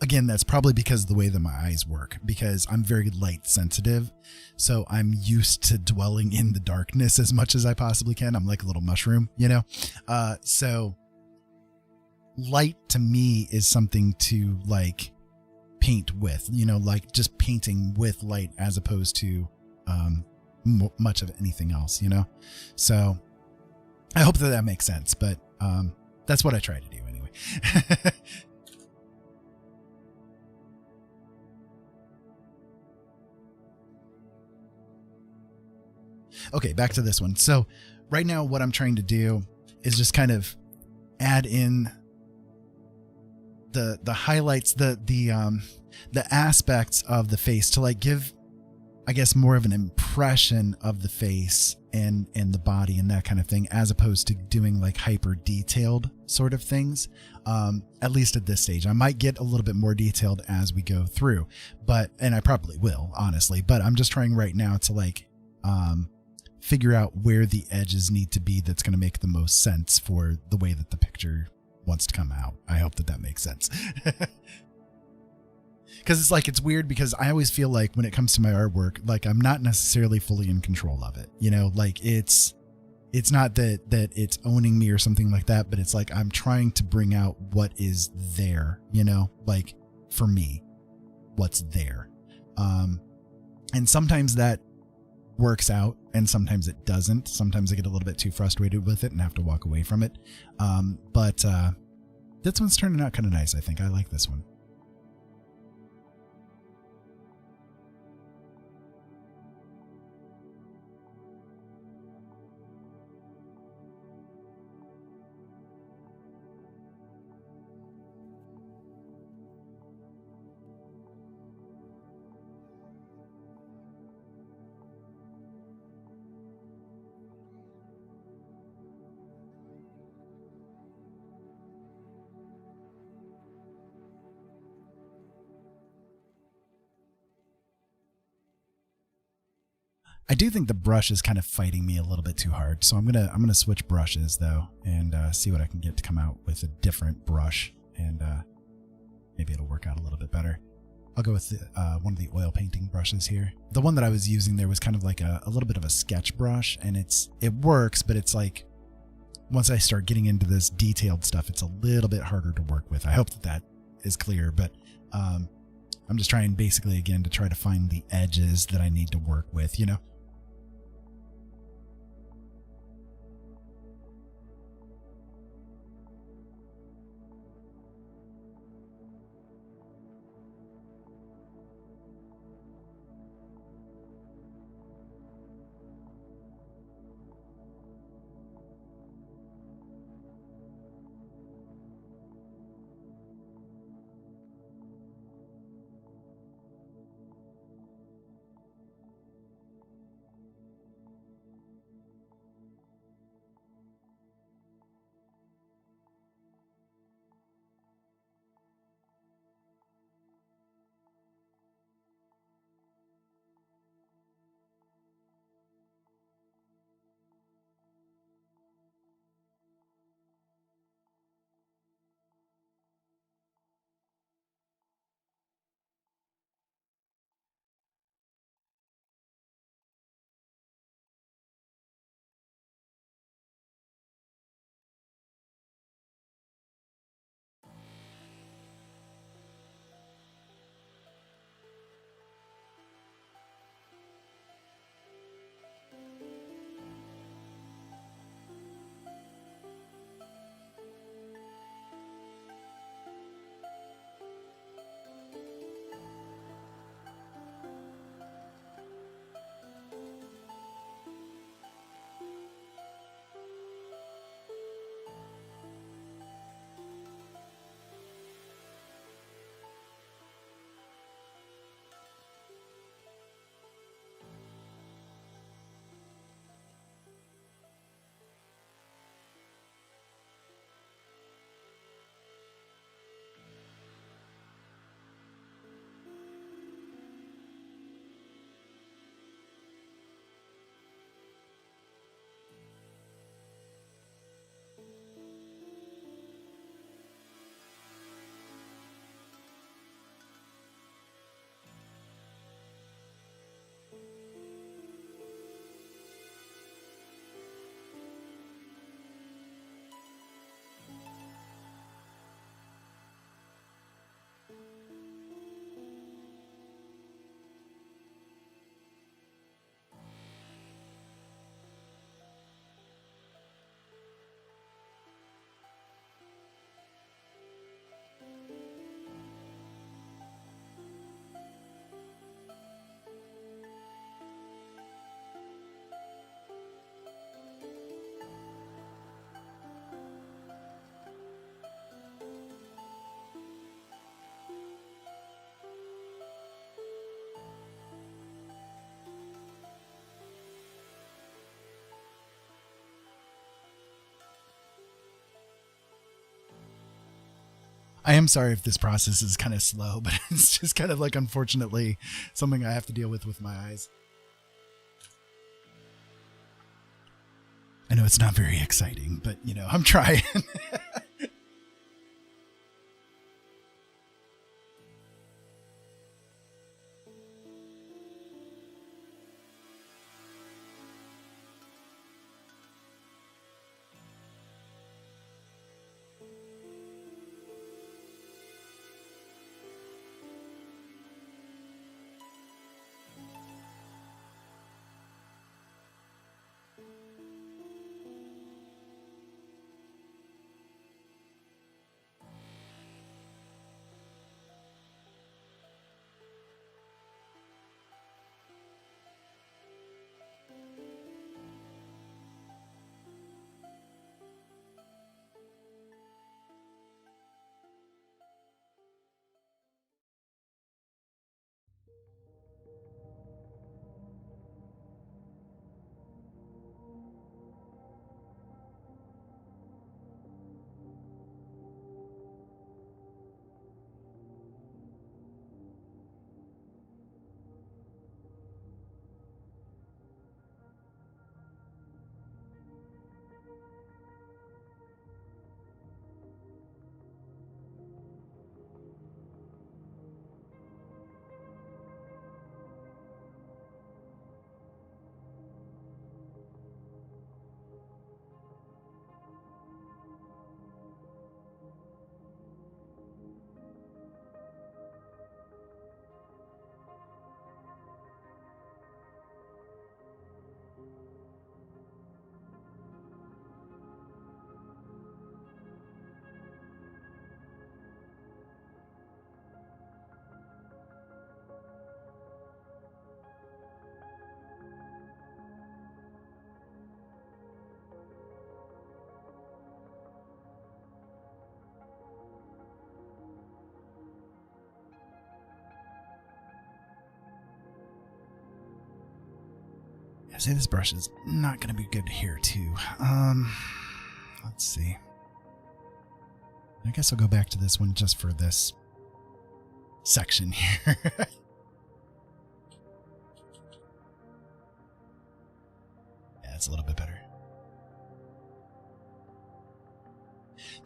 [SPEAKER 1] Again, that's probably because of the way that my eyes work, because I'm very light sensitive. So I'm used to dwelling in the darkness as much as I possibly can. I'm like a little mushroom, so light to me is something to like paint with, like just painting with light as opposed to much of anything else, So I hope that makes sense, but that's what I try to do anyway. Okay, back to this one. So right now what I'm trying to do is just kind of add in the highlights, the aspects of the face to like give, I guess, more of an impression of the face and the body and that kind of thing, as opposed to doing like hyper detailed sort of things. At least at this stage, I might get a little bit more detailed as we go through, and I probably will, honestly, but I'm just trying right now to like, figure out where the edges need to be. That's going to make the most sense for the way that the picture wants to come out. I hope that makes sense. Because it's like, it's weird because I always feel like when it comes to my artwork, like I'm not necessarily fully in control of it. Like it's not that it's owning me or something like that, but it's like I'm trying to bring out what is there, like for me, what's there. And sometimes that works out and sometimes it doesn't. Sometimes I get a little bit too frustrated with it and have to walk away from it. But this one's turning out kind of nice. I think I like this one. I do think the brush is kind of fighting me a little bit too hard, so I'm gonna switch brushes though and see what I can get to come out with a different brush, and maybe it'll work out a little bit better. I'll go with one of the oil painting brushes here. The one that I was using there was kind of like a little bit of a sketch brush, and it works, but it's like once I start getting into this detailed stuff, it's a little bit harder to work with. I hope that is clear, but I'm just trying basically again to try to find the edges that I need to work with, I am sorry if this process is kind of slow, but it's just kind of like, unfortunately, something I have to deal with my eyes. I know it's not very exciting, but you know, I'm trying. I say this brush is not going to be good here too. Let's see. I guess I'll go back to this one just for this section here. Yeah, it's a little bit better.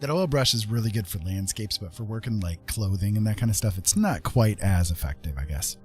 [SPEAKER 1] That oil brush is really good for landscapes, but for working like clothing and that kind of stuff, it's not quite as effective, I guess.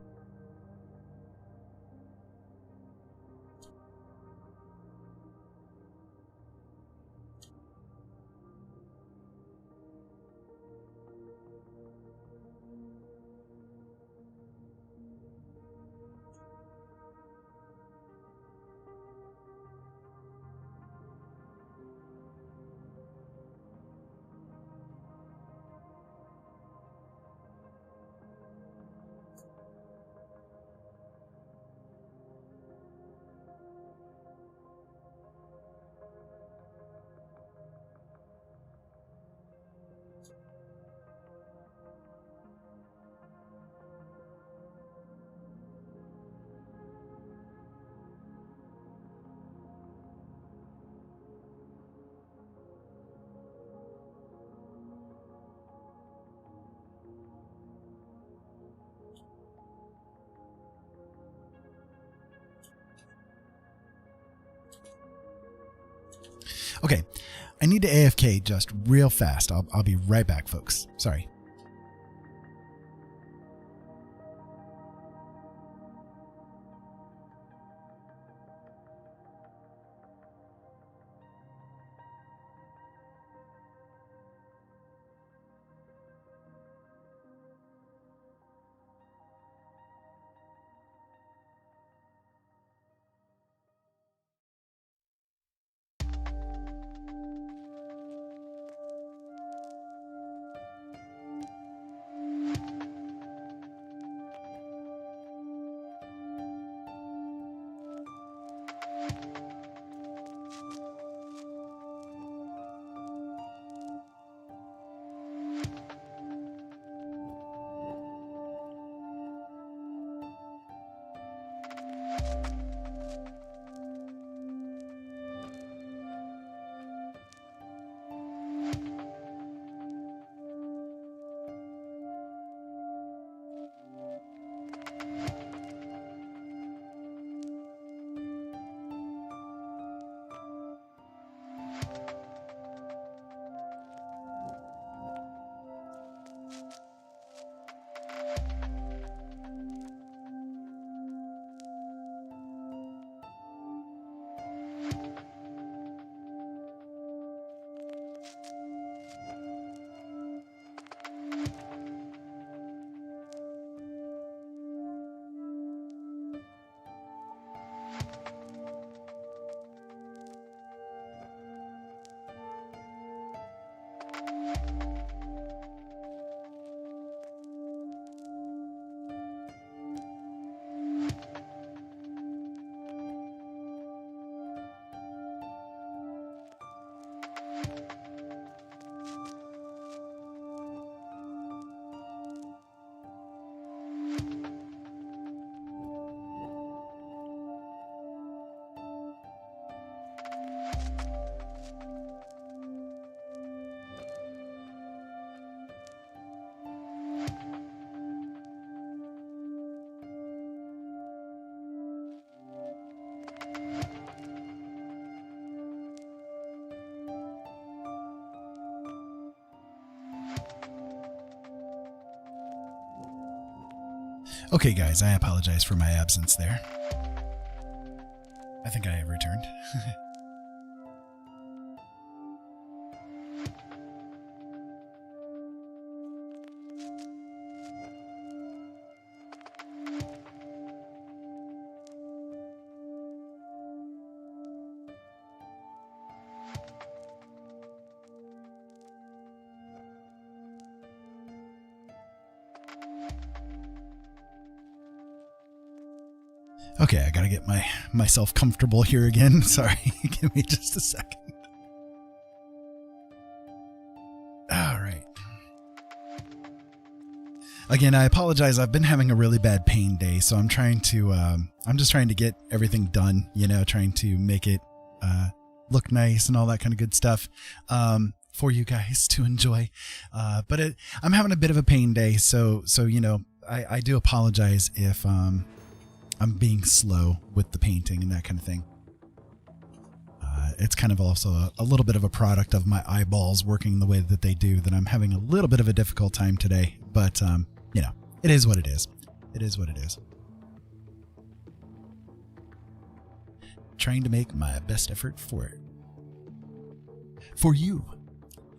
[SPEAKER 1] Okay, I need to AFK just real fast. I'll be right back, folks. Sorry. Okay, guys, I apologize for my absence there. I think I have returned. Okay, I gotta get myself comfortable here again. Sorry, give me just a second. All right. Again, I apologize. I've been having a really bad pain day, so I'm just trying to get everything done, trying to make it look nice and all that kind of good stuff for you guys to enjoy. But I'm having a bit of a pain day, so I do apologize if I'm being slow with the painting and that kind of thing. It's kind of also a little bit of a product of my eyeballs working the way that they do, that I'm having a little bit of a difficult time today. But, it is what it is. It is what it is. Trying to make my best effort for it. For you.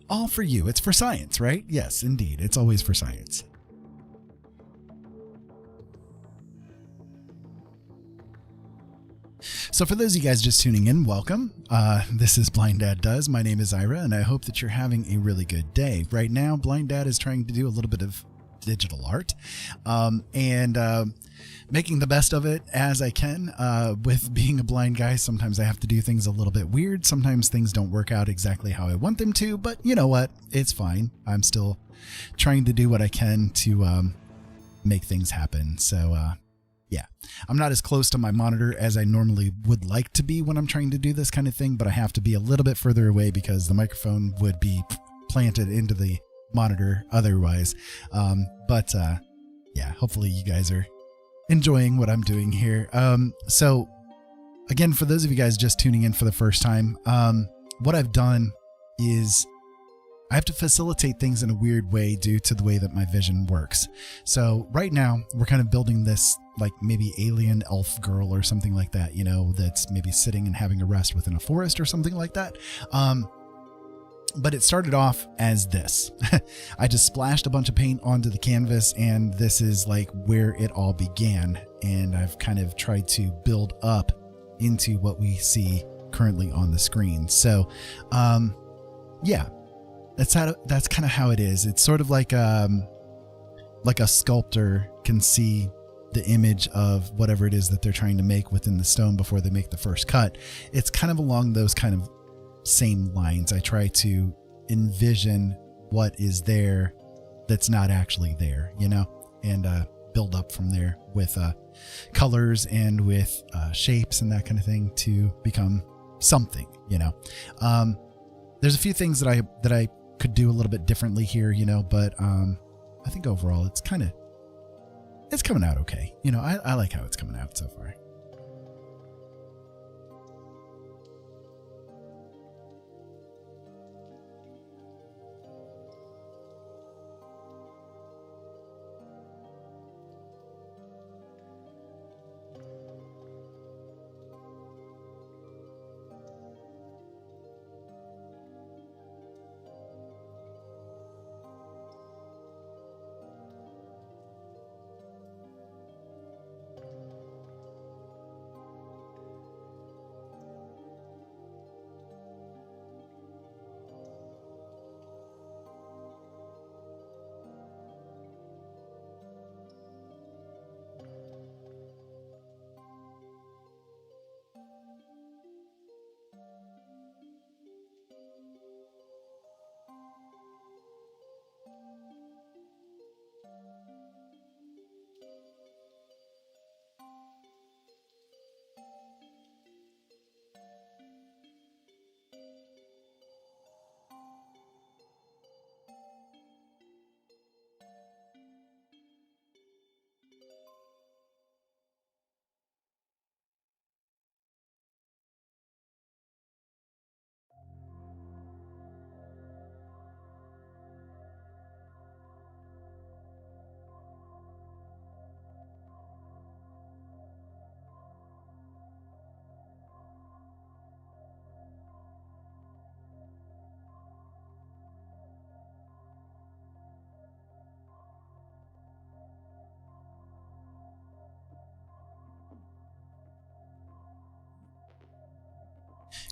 [SPEAKER 1] All for you. It's for science, right? Yes, indeed. It's always for science. So for those of you guys just tuning in, welcome. This is Blind Dad Does. My name is Ira, and I hope that you're having a really good day. Right now, Blind Dad is trying to do a little bit of digital art and making the best of it as I can. With being a blind guy, sometimes I have to do things a little bit weird. Sometimes things don't work out exactly how I want them to, but you know what? It's fine. I'm still trying to do what I can to make things happen. So, yeah, I'm not as close to my monitor as I normally would like to be when I'm trying to do this kind of thing, but I have to be a little bit further away because the microphone would be planted into the monitor otherwise. Yeah, hopefully you guys are enjoying what I'm doing here. So again, for those of you guys just tuning in for the first time, what I've done is I have to facilitate things in a weird way due to the way that my vision works. So right now we're kind of building this like maybe alien elf girl or something like that, that's maybe sitting and having a rest within a forest or something like that. But it started off as this. I just splashed a bunch of paint onto the canvas, and this is like where it all began. And I've kind of tried to build up into what we see currently on the screen. So, yeah. That's kind of how it is. It's sort of like a sculptor can see the image of whatever it is that they're trying to make within the stone before they make the first cut. It's kind of along those kind of same lines. I try to envision what is there that's not actually there, and build up from there with colors and with shapes and that kind of thing to become something, There's a few things that I could do a little bit differently here, but I think overall it's coming out okay. I like how it's coming out so far.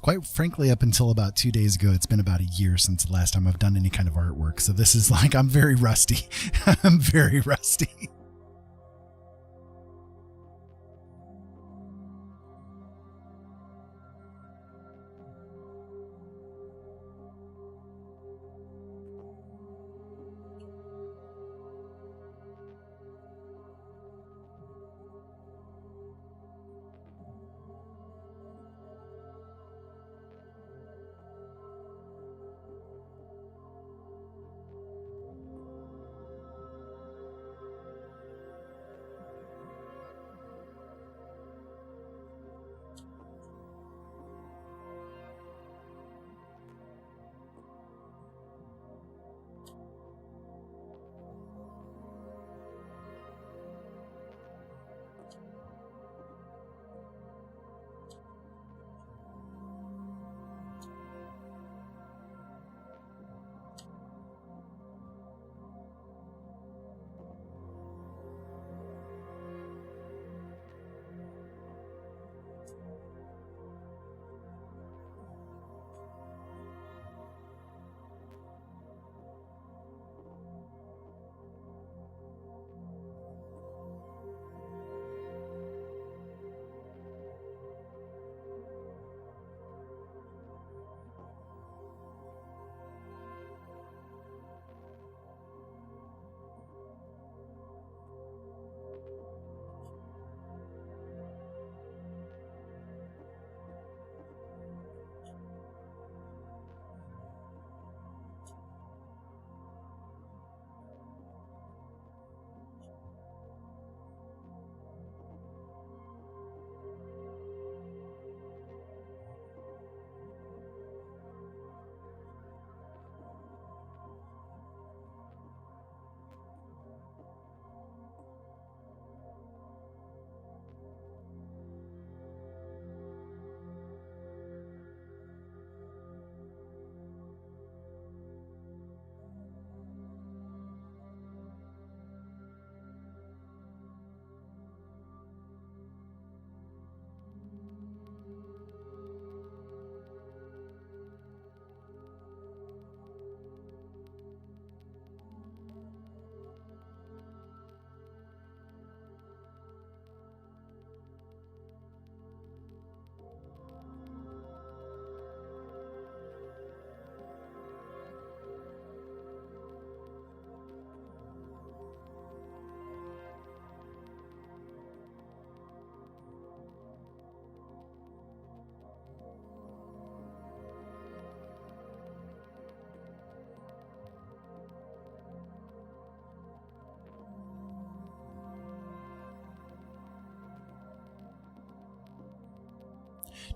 [SPEAKER 1] Quite frankly, up until about 2 days ago, it's been about a year since the last time I've done any kind of artwork. So this is like, I'm very rusty. I'm very rusty.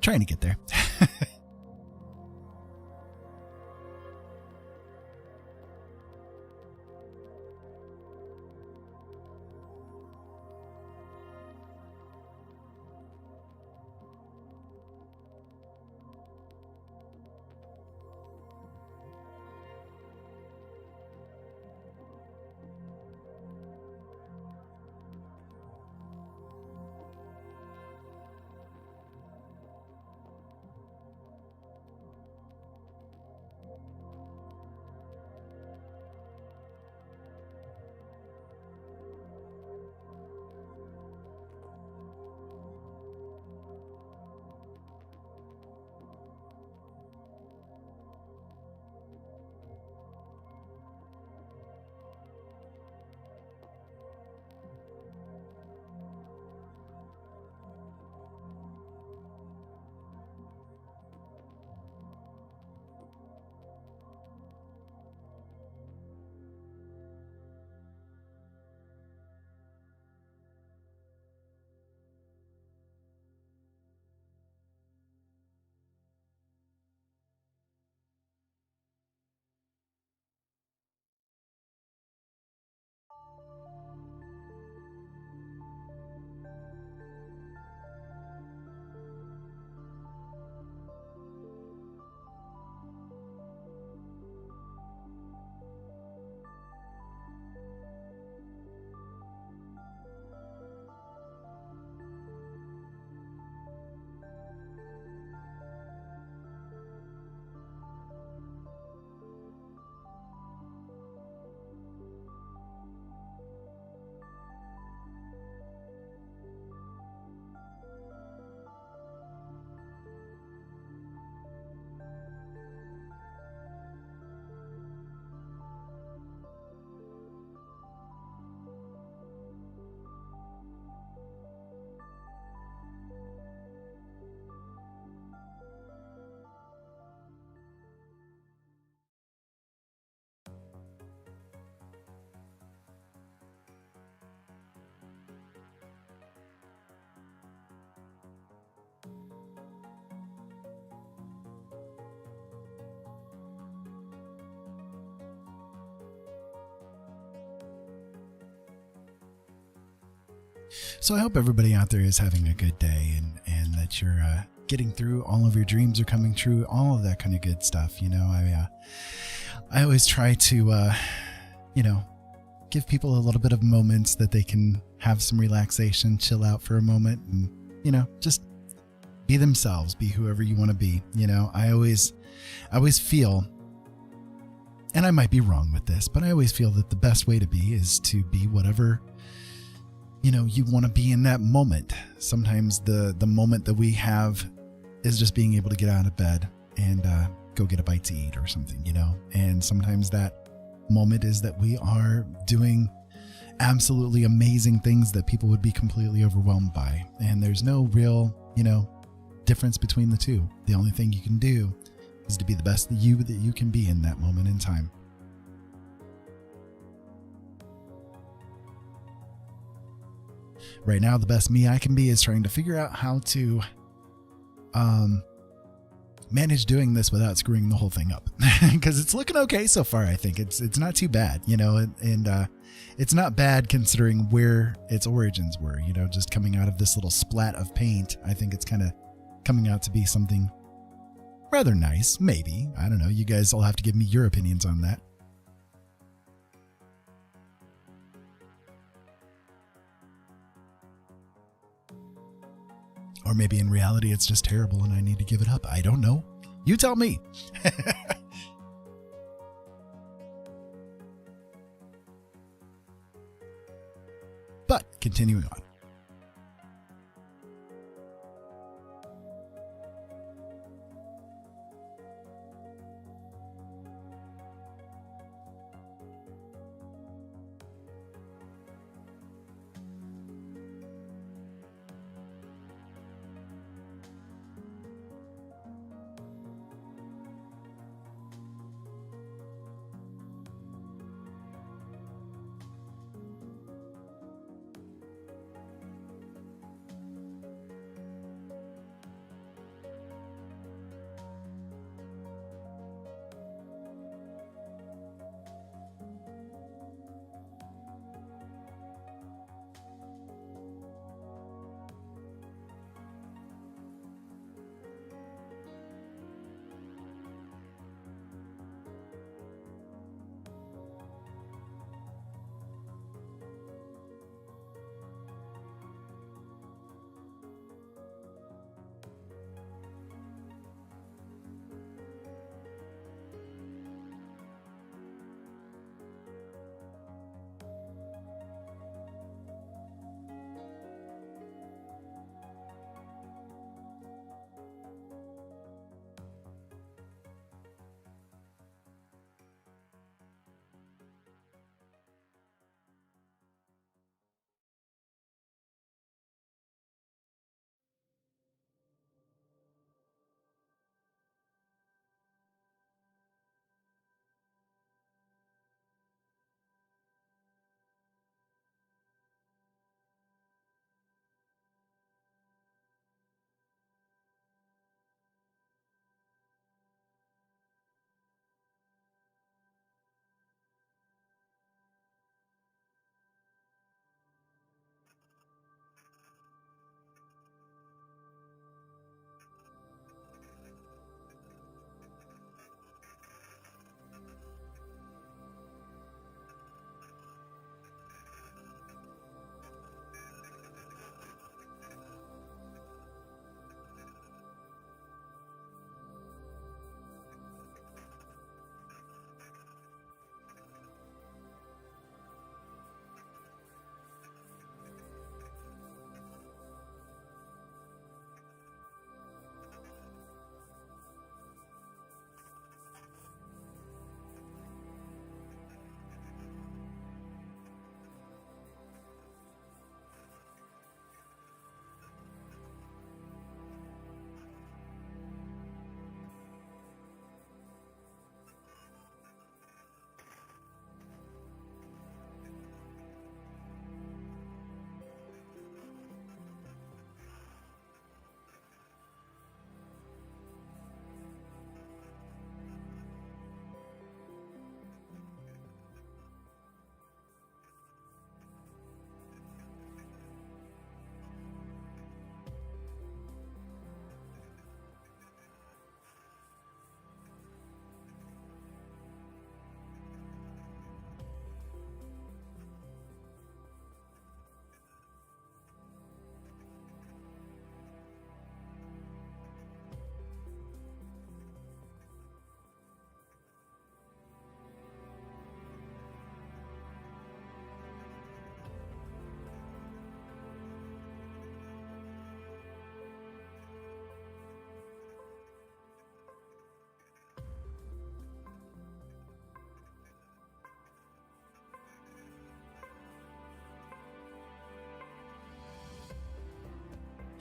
[SPEAKER 1] Trying to get there. So I hope everybody out there is having a good day, and that you're getting through, all of your dreams are coming true, all of that kind of good stuff. I always try to, give people a little bit of moments that they can have some relaxation, chill out for a moment, and, just be themselves, be whoever you want to be. I always feel, and I might be wrong with this, but I always feel that the best way to be is to be whatever you want to be in that moment. Sometimes the moment that we have is just being able to get out of bed and go get a bite to eat or something, and sometimes that moment is that we are doing absolutely amazing things that people would be completely overwhelmed by, and there's no real difference between the two. The only thing you can do is to be the best that you can be in that moment in time. Right now, the best me I can be is trying to figure out how to manage doing this without screwing the whole thing up, because it's looking okay so far. I think it's not too bad, and it's not bad considering where its origins were, just coming out of this little splat of paint. I think it's kind of coming out to be something rather nice, maybe. I don't know. You guys all have to give me your opinions on that. Or maybe in reality it's just terrible and I need to give it up. I don't know. You tell me. But continuing on.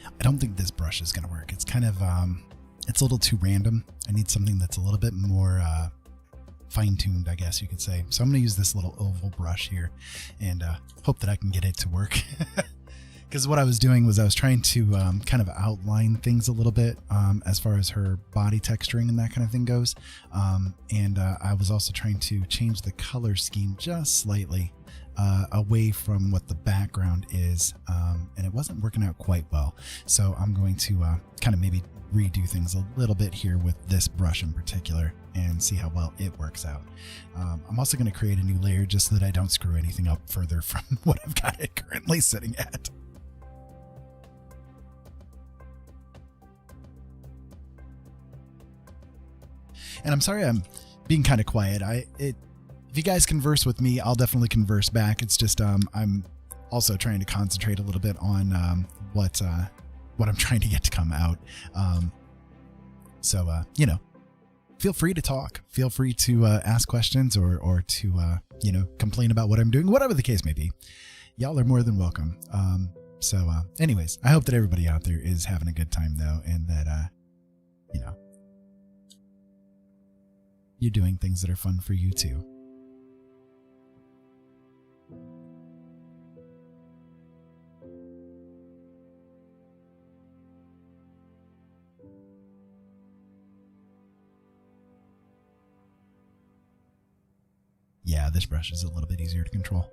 [SPEAKER 1] I don't think this brush is going to work. It's kind of, it's a little too random. I need something that's a little bit more fine-tuned, I guess you could say. So I'm going to use this little oval brush here and hope that I can get it to work. Because what I was doing was I was trying to kind of outline things a little bit as far as her body texturing and that kind of thing goes. And I was also trying to change the color scheme just slightly away from what the background is. And it wasn't working out quite well. So I'm going to kind of maybe redo things a little bit here with this brush in particular and see how well it works out. I'm also going to create a new layer just so that I don't screw anything up further from what I've got it currently sitting at. And I'm sorry I'm being kind of quiet. If you guys converse with me, I'll definitely converse back. It's just I'm also trying to concentrate a little bit on what I'm trying to get to come out. So you know, feel free to talk. Feel free to ask questions or to you know, complain about what I'm doing, whatever the case may be. Y'all are more than welcome. So anyways, I hope that everybody out there is having a good time though, and that you know, you're doing things that are fun for you too. Yeah, this brush is a little bit easier to control.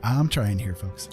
[SPEAKER 1] I'm trying here, folks.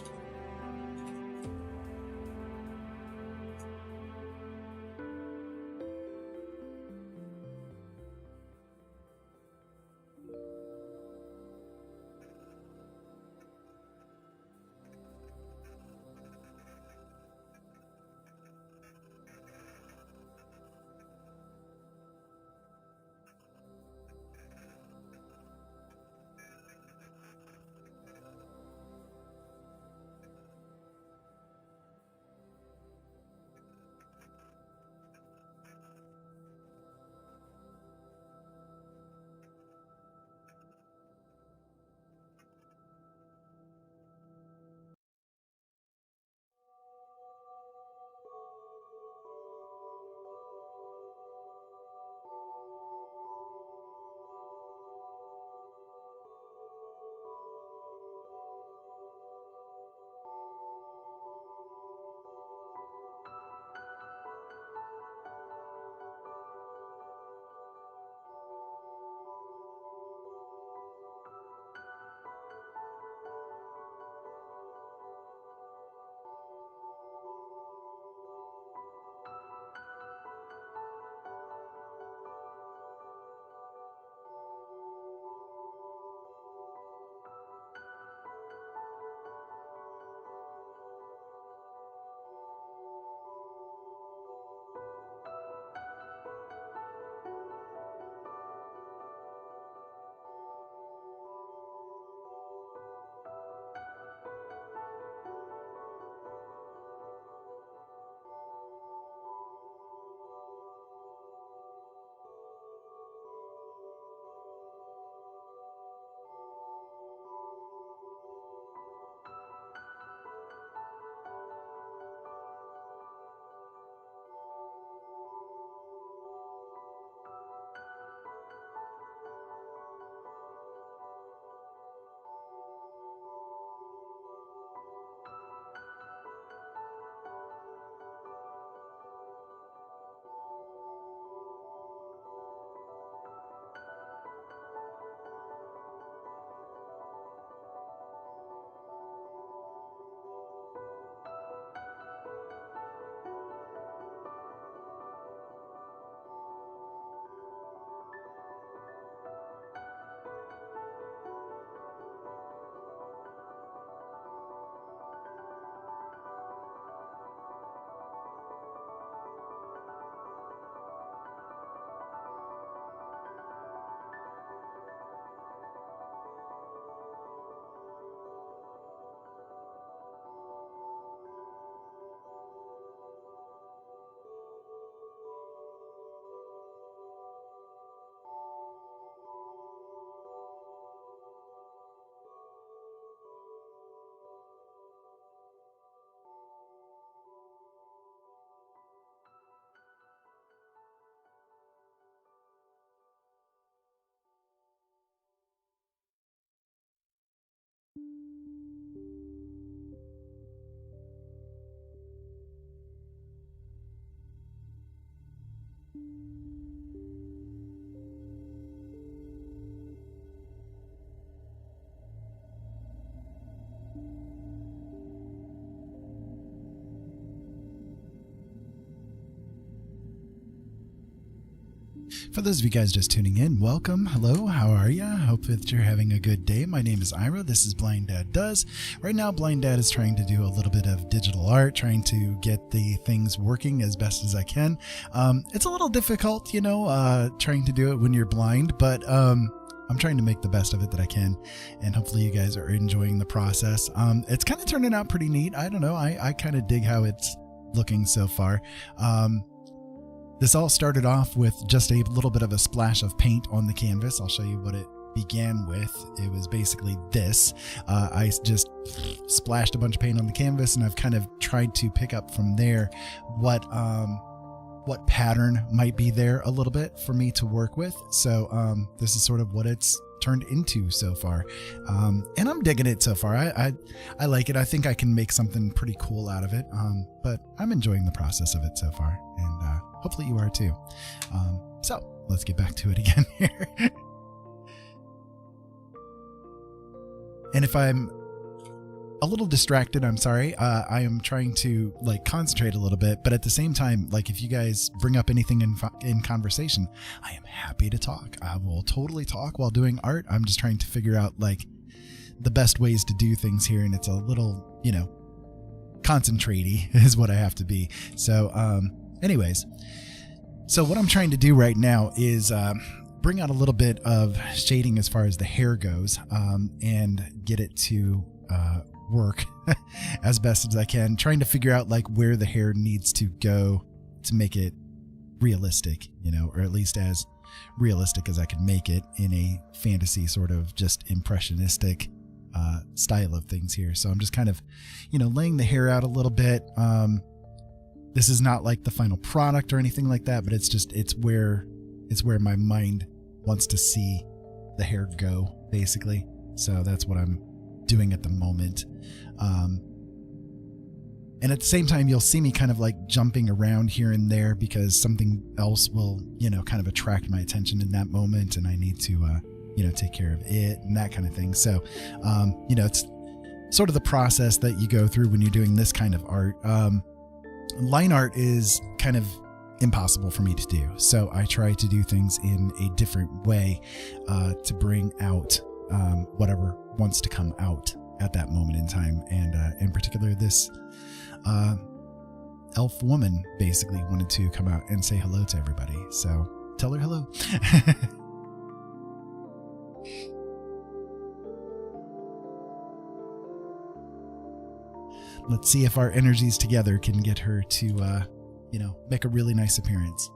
[SPEAKER 1] For those of you guys just tuning in, welcome. Hello, how are ya? Hope that you're having a good day. My name is Ira. This is Blind Dad Does. Right now, Blind Dad is trying to do a little bit of digital art, trying to get the things working as best as I can. It's a little difficult, trying to do it when you're blind, but I'm trying to make the best of it that I can, and hopefully you guys are enjoying the process. It's kind of turning out pretty neat. I don't know. I kind of dig how it's looking so far. This all started off with just a little bit of a splash of paint on the canvas. I'll show you what it began with. It was basically this. I just splashed a bunch of paint on the canvas, and I've kind of tried to pick up from there what pattern might be there a little bit for me to work with. So this is sort of what it's turned into so far, and I'm digging it so far. I like it. I think I can make something pretty cool out of it, but I'm enjoying the process of it so far, and hopefully you are too. So let's get back to it again here. And if I'm a little distracted. I'm sorry. I am trying to like concentrate a little bit, but at the same time, like if you guys bring up anything in conversation, I am happy to talk. I will totally talk while doing art. I'm just trying to figure out like the best ways to do things here, and it's a little, you know, concentrate-y is what I have to be. So, anyways, so what I'm trying to do right now is bring out a little bit of shading as far as the hair goes, and get it to work as best as I can, trying to figure out like where the hair needs to go to make it realistic, you know, or at least as realistic as I can make it in a fantasy sort of just impressionistic style of things here. So I'm just kind of, you know, laying the hair out a little bit. This is not like the final product or anything like that, but it's just, it's where my mind wants to see the hair go, basically. So that's what I'm doing at the moment. And at the same time, you'll see me kind of like jumping around here and there because something else will, you know, kind of attract my attention in that moment, and I need to, you know, take care of it and that kind of thing. So, you know, it's sort of the process that you go through when you're doing this kind of art. Line art is kind of impossible for me to do. So I try to do things in a different way to bring out whatever wants to come out at that moment in time. And in particular, this elf woman basically wanted to come out and say hello to everybody. So tell her hello. Let's see if our energies together can get her to, you know, make a really nice appearance.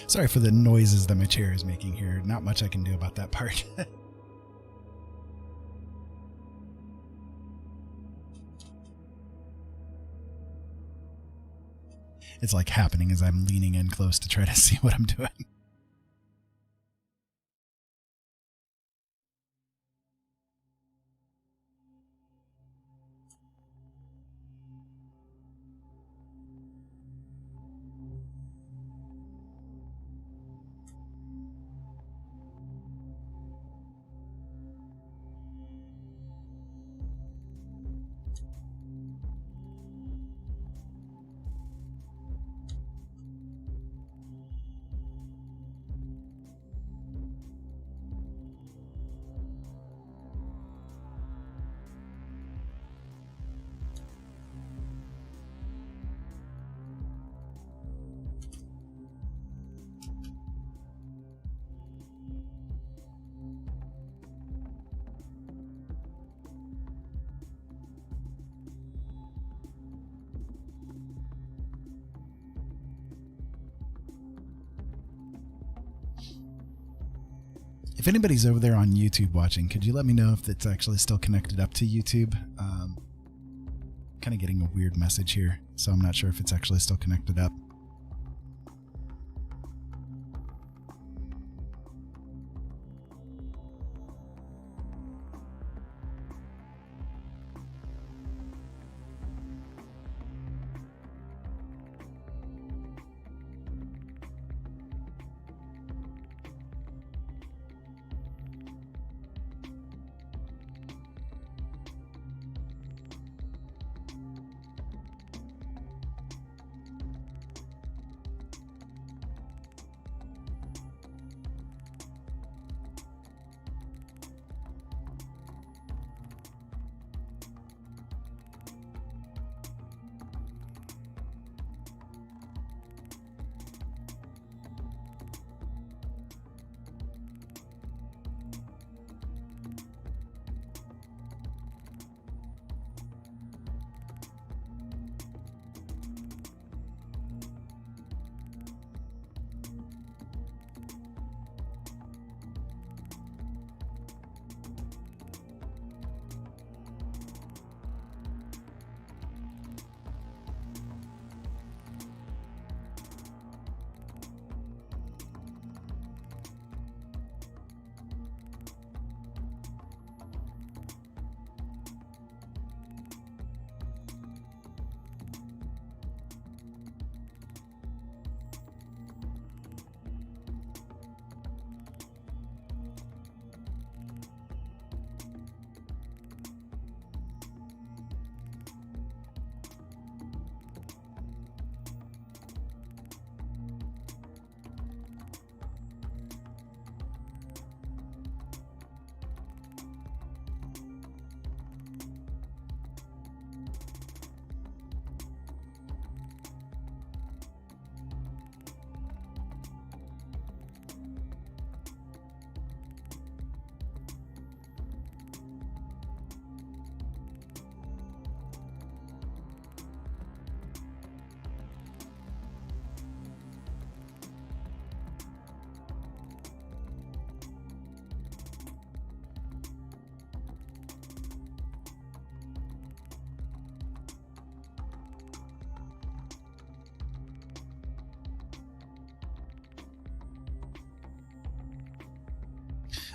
[SPEAKER 1] Sorry for the noises that my chair is making here. Not much I can do about that part. It's like happening as I'm leaning in close to try to see what I'm doing. If anybody's over there on YouTube watching, could you let me know if it's actually still connected up to YouTube? Kind of getting a weird message here, so I'm not sure if it's actually still connected up.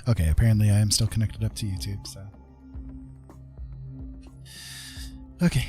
[SPEAKER 1] Okay, apparently I am still connected up to YouTube, so. Okay.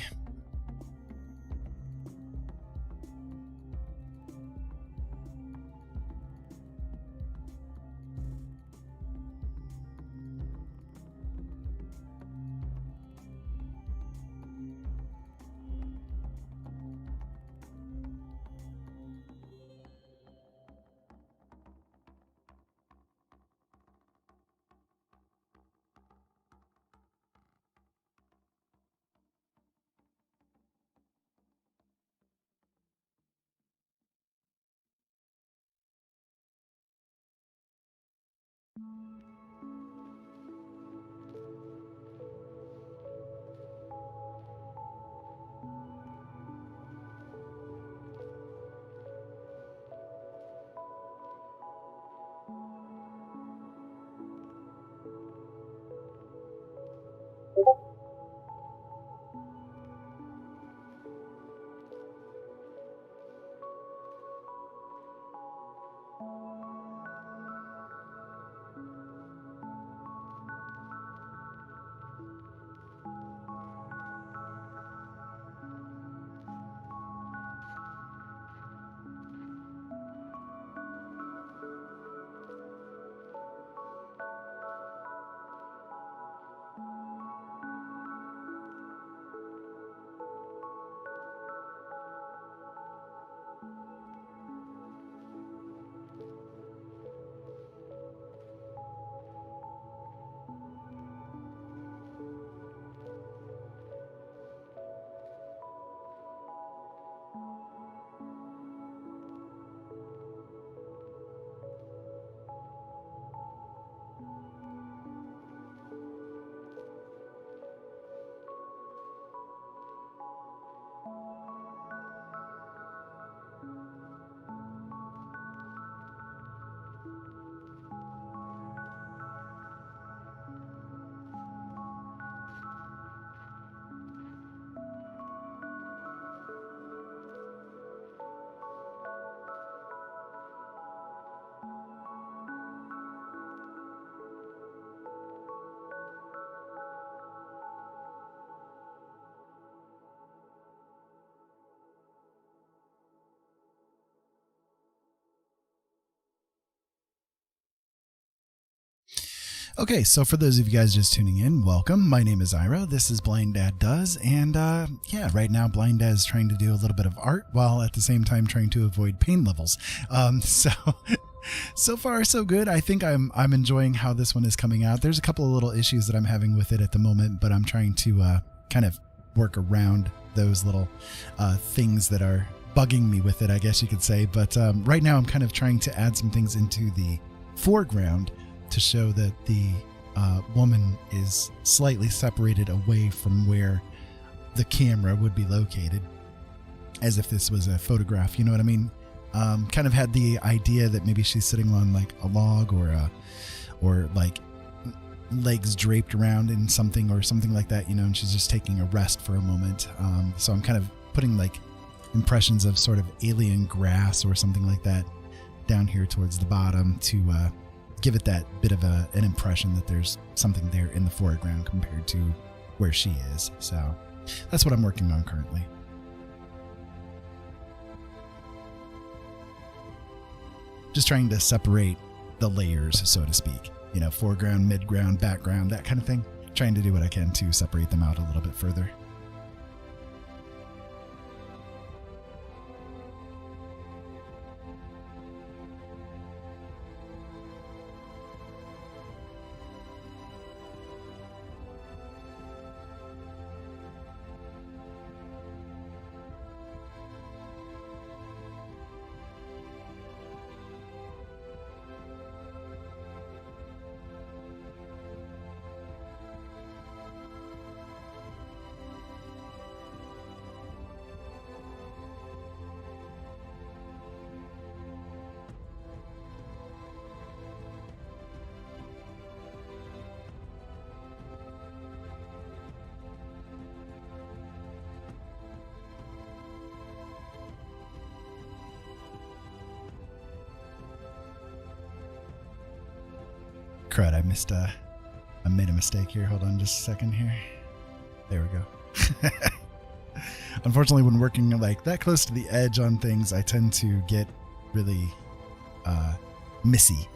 [SPEAKER 1] Okay, so for those of you guys just tuning in, welcome. My name is Ira. This is Blind Dad Does, and yeah, right now Blind Dad is trying to do a little bit of art while at the same time trying to avoid pain levels. So far so good. I think I'm enjoying how this one is coming out. There's a couple of little issues that I'm having with it at the moment, but I'm trying to kind of work around those little things that are bugging me with it, I guess you could say. But right now I'm kind of trying to add some things into the foreground to show that the woman is slightly separated away from where the camera would be located, as if this was a photograph, you know what I mean? Kind of had the idea that maybe she's sitting on like a log or like legs draped around in something or something like that, you know, and she's just taking a rest for a moment. So I'm kind of putting like impressions of sort of alien grass or something like that down here towards the bottom to give it that bit of an impression that there's something there in the foreground compared to where she is. So that's what I'm working on currently. Just trying to separate the layers, so to speak. You know, foreground, midground, background, that kind of thing. Trying to do what I can to separate them out a little bit further. Crud, I made a mistake here. Hold on just a second here. There we go. Unfortunately, when working like that close to the edge on things, I tend to get really missy.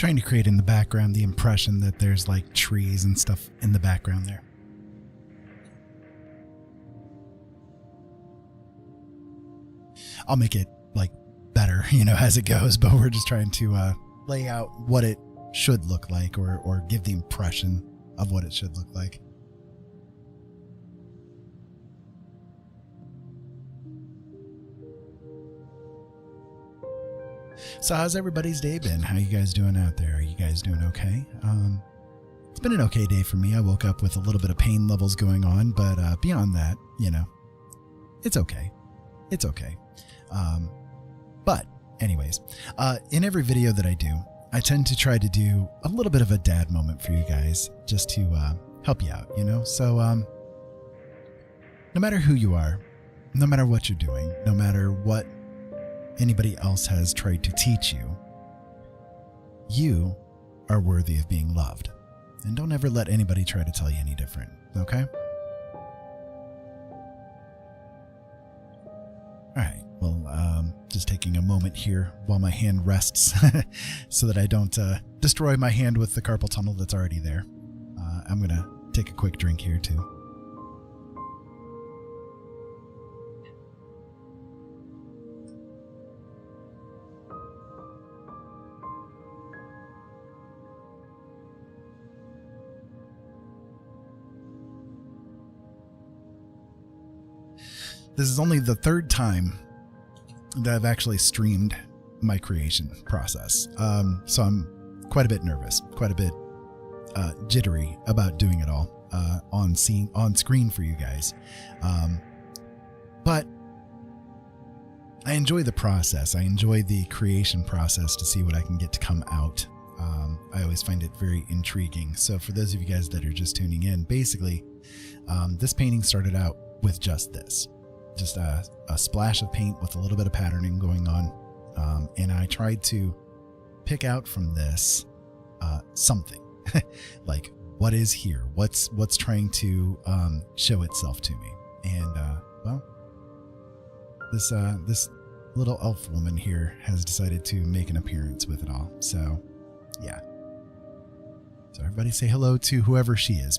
[SPEAKER 1] trying to create in the background the impression that there's like trees and stuff in the background there. I'll make it like better, as it goes, but we're just trying to lay out what it should look like or give the impression of what it should look like. So how's everybody's day been? How you guys doing out there? Are you guys doing okay? It's been an okay day for me. I woke up with a little bit of pain levels going on, but beyond that, it's okay. It's okay. But anyways, in every video that I do, I tend to try to do a little bit of a dad moment for you guys just to help you out, So no matter who you are, no matter what you're doing, no matter what anybody else has tried to teach you, you are worthy of being loved. And don't ever let anybody try to tell you any different, okay? All right, well, just taking a moment here while my hand rests so that I don't destroy my hand with the carpal tunnel that's already there. I'm going to take a quick drink here too. This is only the third time that I've actually streamed my creation process. So I'm quite a bit nervous, quite a bit jittery about doing it all on screen for you guys. But I enjoy the process. I enjoy the creation process to see what I can get to come out. I always find it very intriguing. So for those of you guys that are just tuning in, basically, this painting started out with just this. Just a splash of paint with a little bit of patterning going on. And I tried to pick out from this something like what is here, what's trying to show itself to me. And well, this little elf woman here has decided to make an appearance with it all. So yeah. So everybody say hello to whoever she is.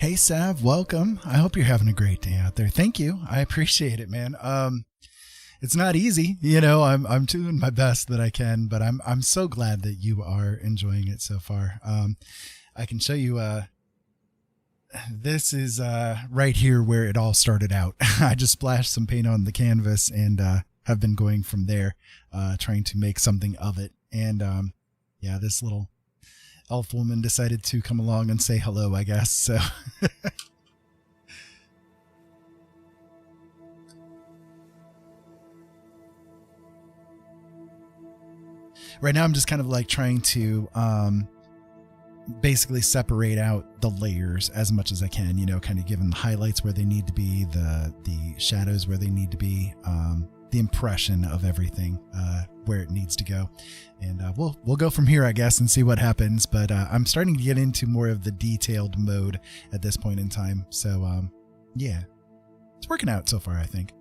[SPEAKER 1] Hey Sav, welcome. I hope you're having a great day out there. Thank you. I appreciate it, man. It's not easy, I'm doing my best that I can, but I'm so glad that you are enjoying it so far. I can show you this is right here where it all started out. I just splashed some paint on the canvas and have been going from there, trying to make something of it. And yeah, this little elf woman decided to come along and say hello, I guess. So right now I'm just kind of like trying to basically separate out the layers as much as I can, kind of giving the highlights where they need to be, the shadows where they need to be, the impression of everything where it needs to go. And we'll go from here, I guess, and see what happens. But I'm starting to get into more of the detailed mode at this point in time. So yeah, it's working out so far, I think.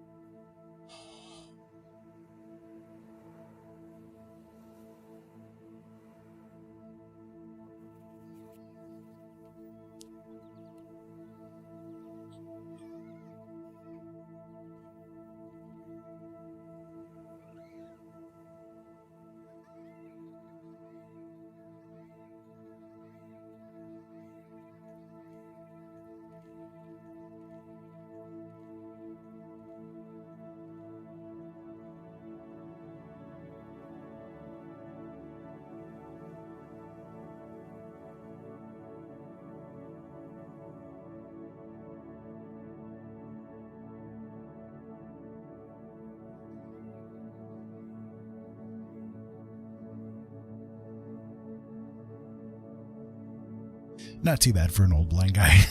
[SPEAKER 1] Not too bad for an old blind guy.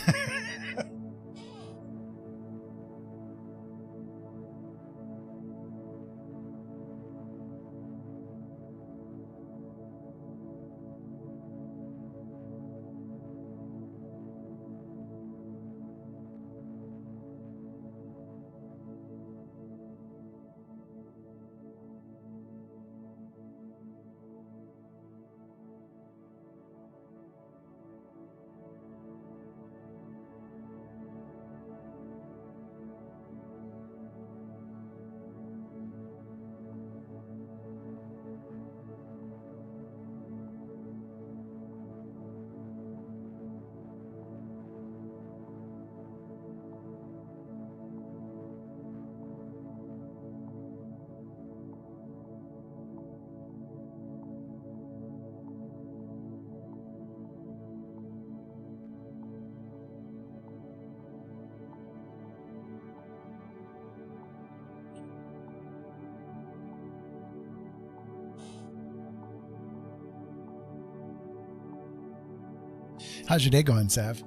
[SPEAKER 1] How's your day going, Sav?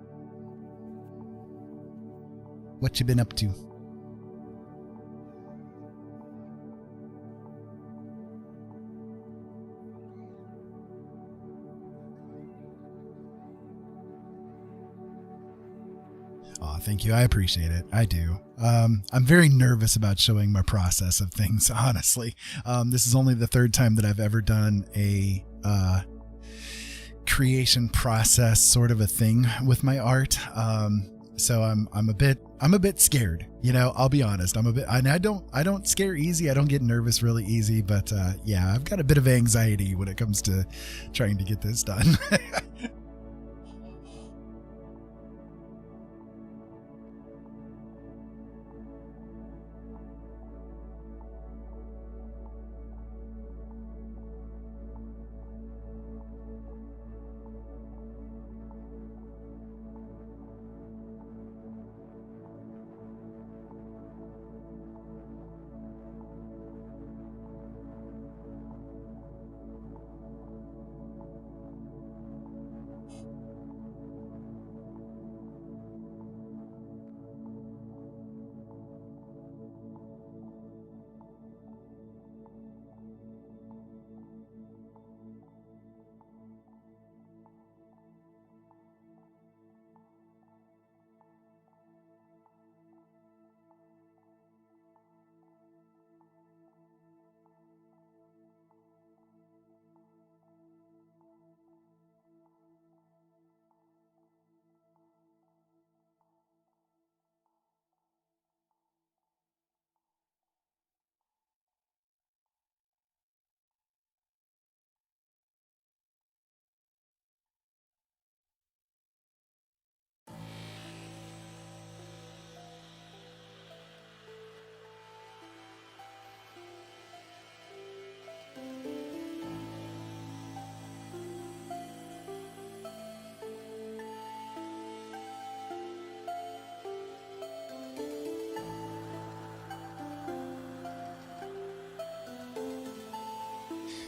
[SPEAKER 1] What you been up to? Oh, thank you. I appreciate it. I do. I'm very nervous about showing my process of things, honestly. This is only the third time that I've ever done a creation process sort of a thing with my art. So I'm a bit scared, I'll be honest. I don't scare easy. I don't get nervous really easy, but yeah, I've got a bit of anxiety when it comes to trying to get this done.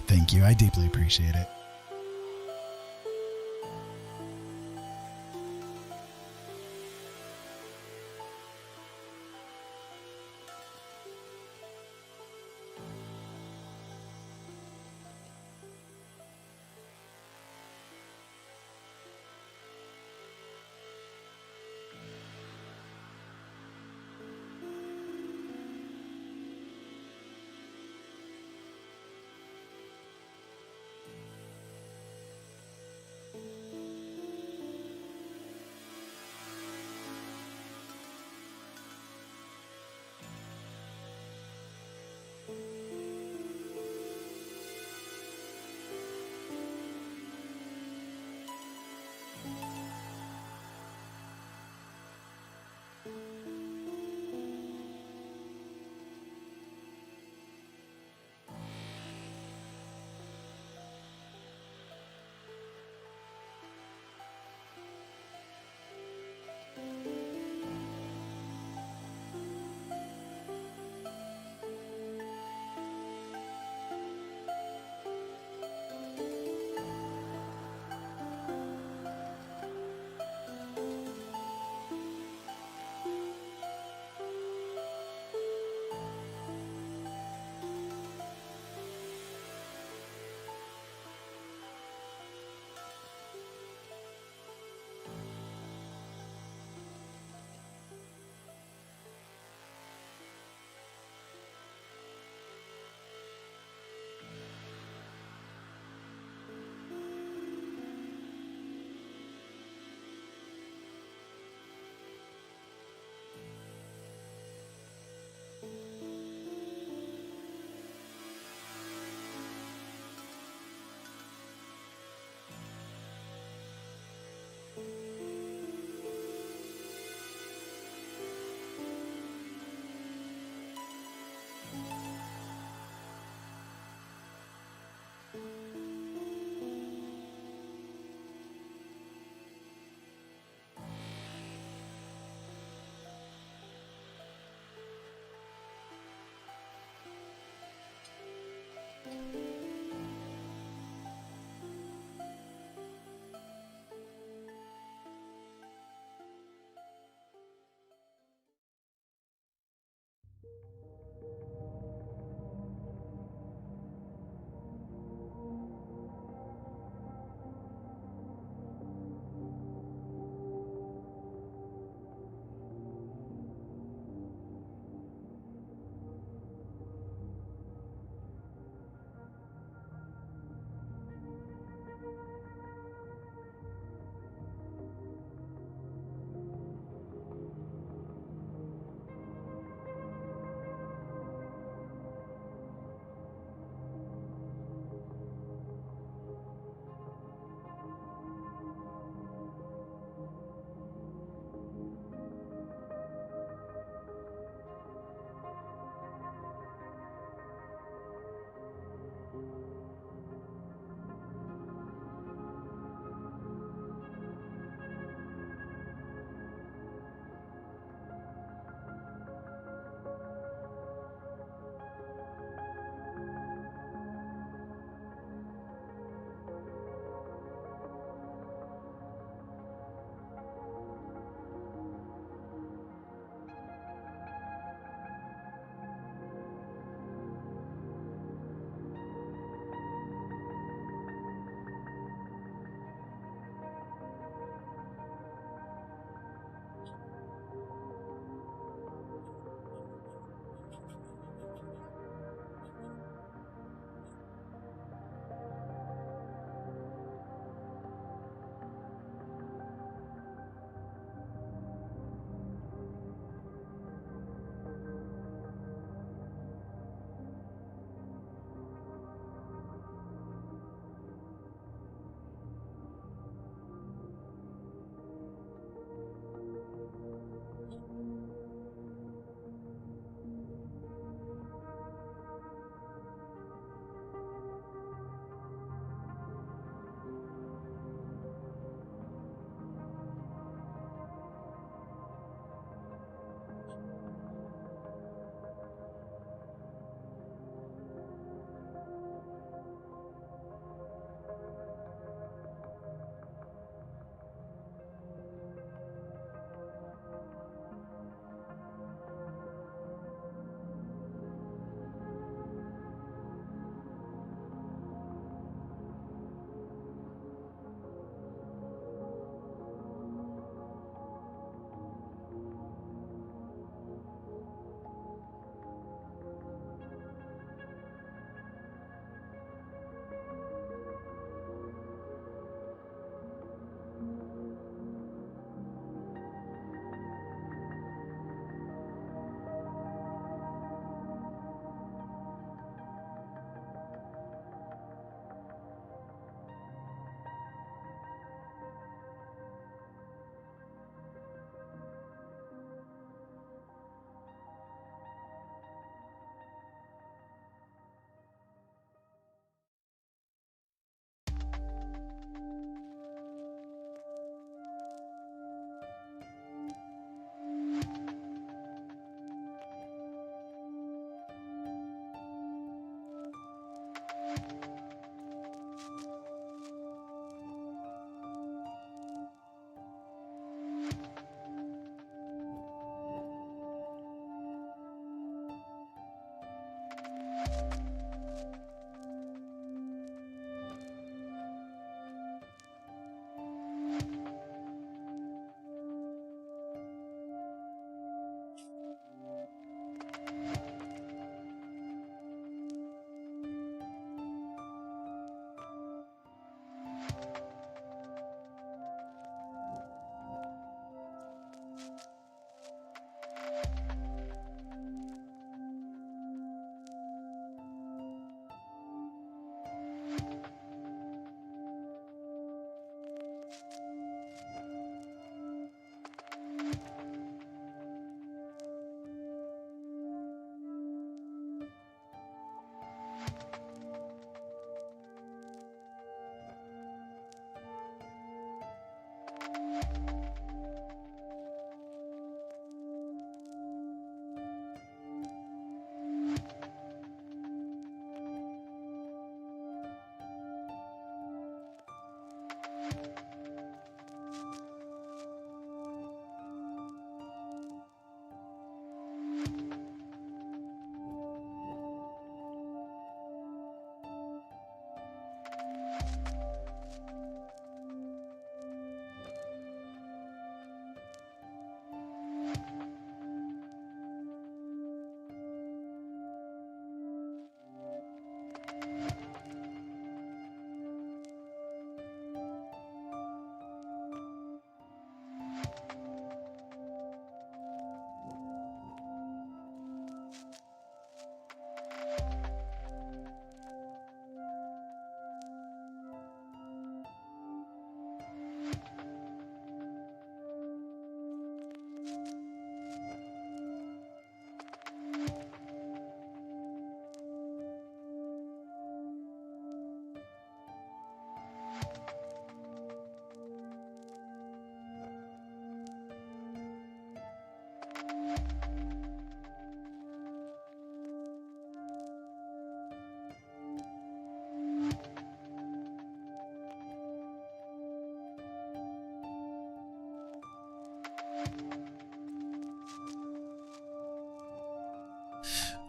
[SPEAKER 1] Thank you. I deeply appreciate it.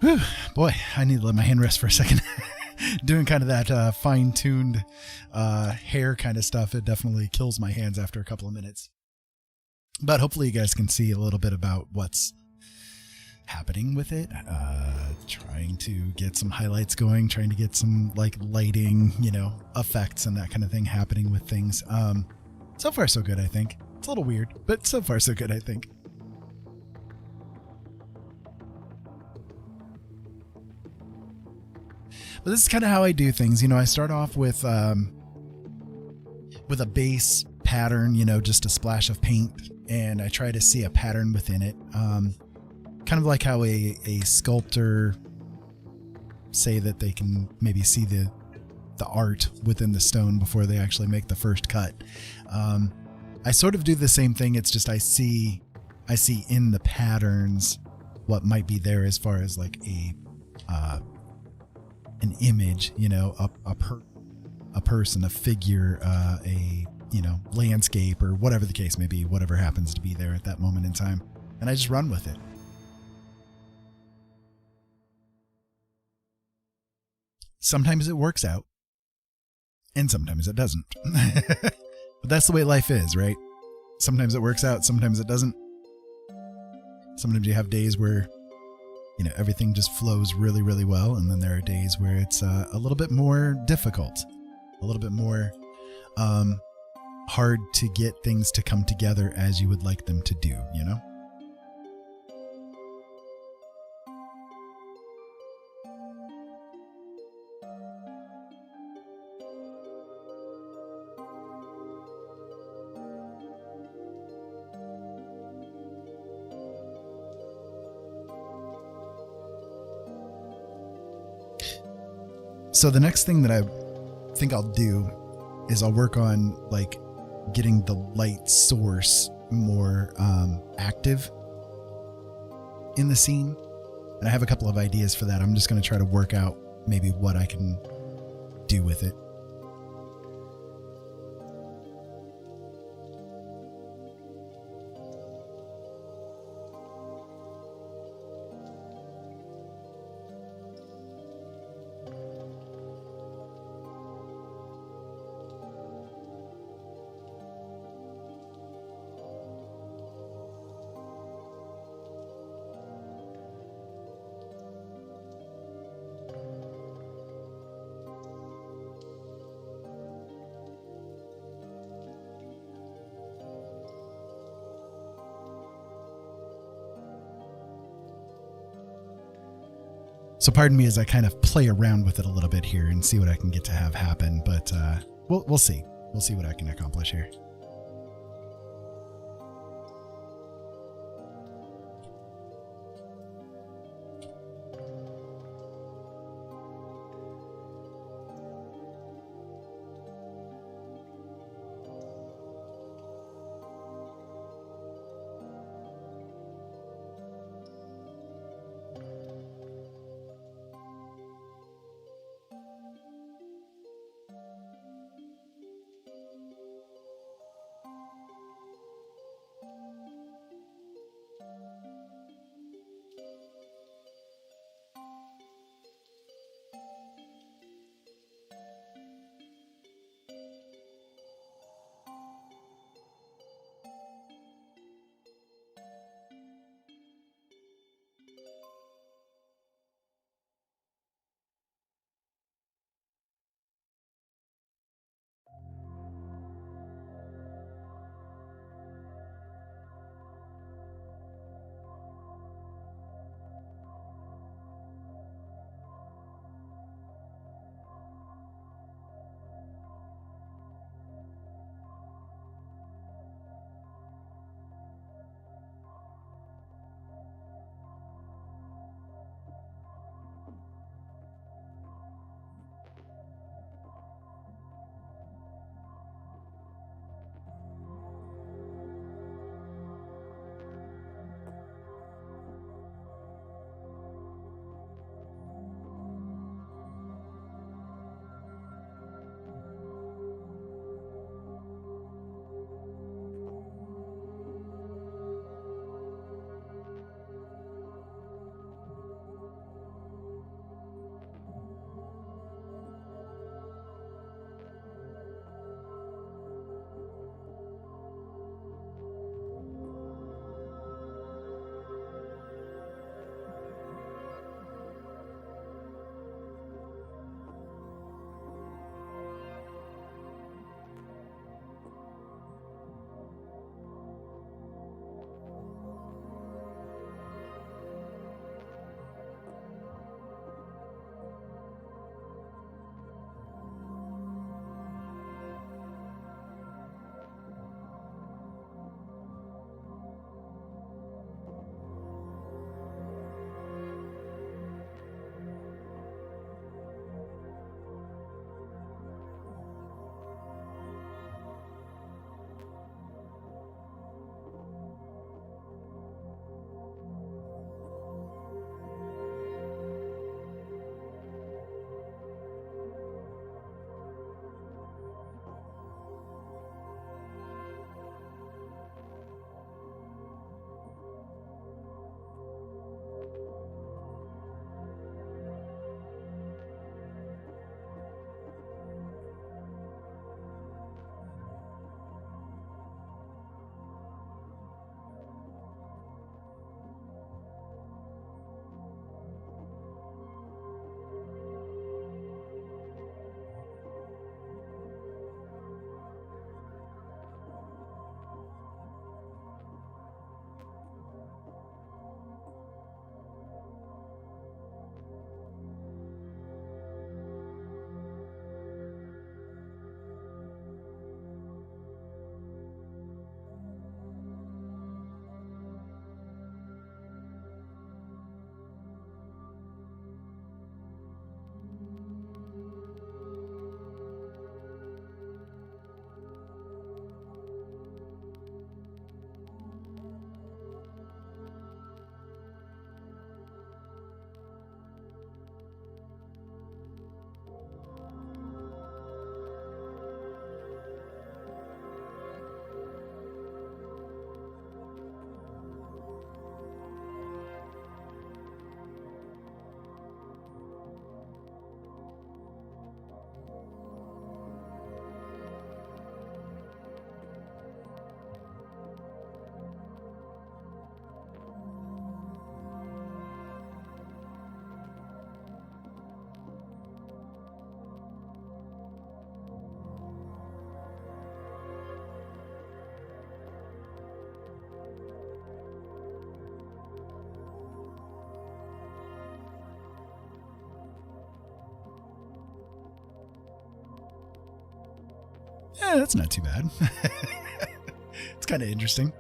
[SPEAKER 1] Whew, boy, I need to let my hand rest for a second. Doing kind of that fine-tuned hair kind of stuff, it definitely kills my hands after a couple of minutes. But hopefully you guys can see a little bit about what's happening with it. Trying to get some highlights going, trying to get some like lighting, effects and that kind of thing happening with things. So far so good, I think. It's a little weird, but so far so good, I think. But this is kind of how I do things. I start off with a base pattern, just a splash of paint, and I try to see a pattern within it. Kind of like how a sculptor say that they can maybe see the art within the stone before they actually make the first cut. I sort of do the same thing. It's just I see in the patterns what might be there as far as like an image, a person, a figure, a landscape, or whatever the case may be, whatever happens to be there at that moment in time, and I just run with it. Sometimes it works out, and sometimes it doesn't. But that's the way life is, right? Sometimes it works out, sometimes it doesn't. Sometimes you have days where everything just flows really, really well. And then there are days where it's a little bit more difficult, a little bit more hard to get things to come together as you would like them to do, So the next thing that I think I'll do is I'll work on like getting the light source more active in the scene. And I have a couple of ideas for that. I'm just going to try to work out maybe what I can do with it. So pardon me as I kind of play around with it a little bit here and see what I can get to have happen, but we'll see. We'll see what I can accomplish here. That's not too bad. It's kind of interesting.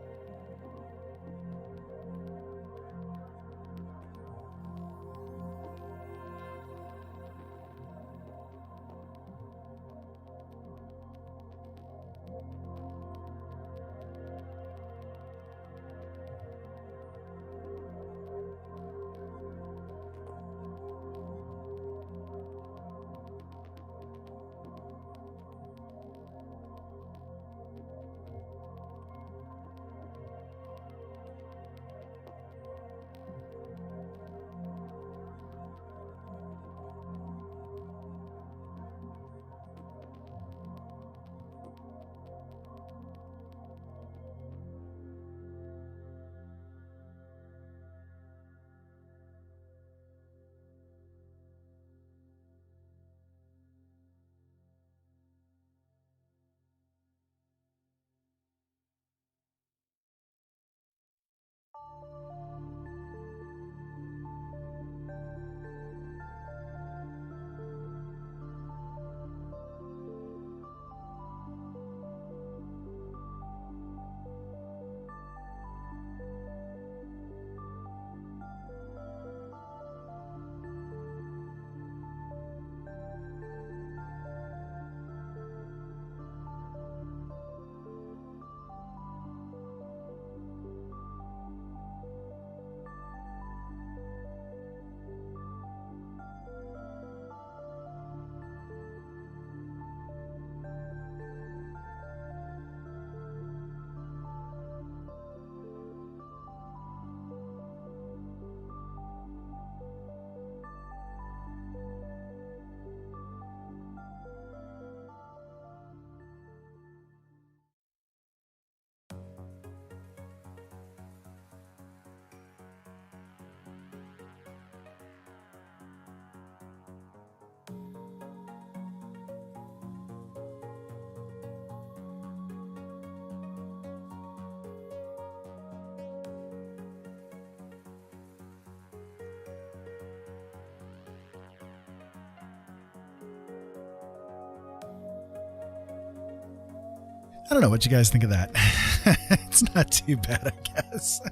[SPEAKER 1] I don't know what you guys think of that. It's not too bad, I guess.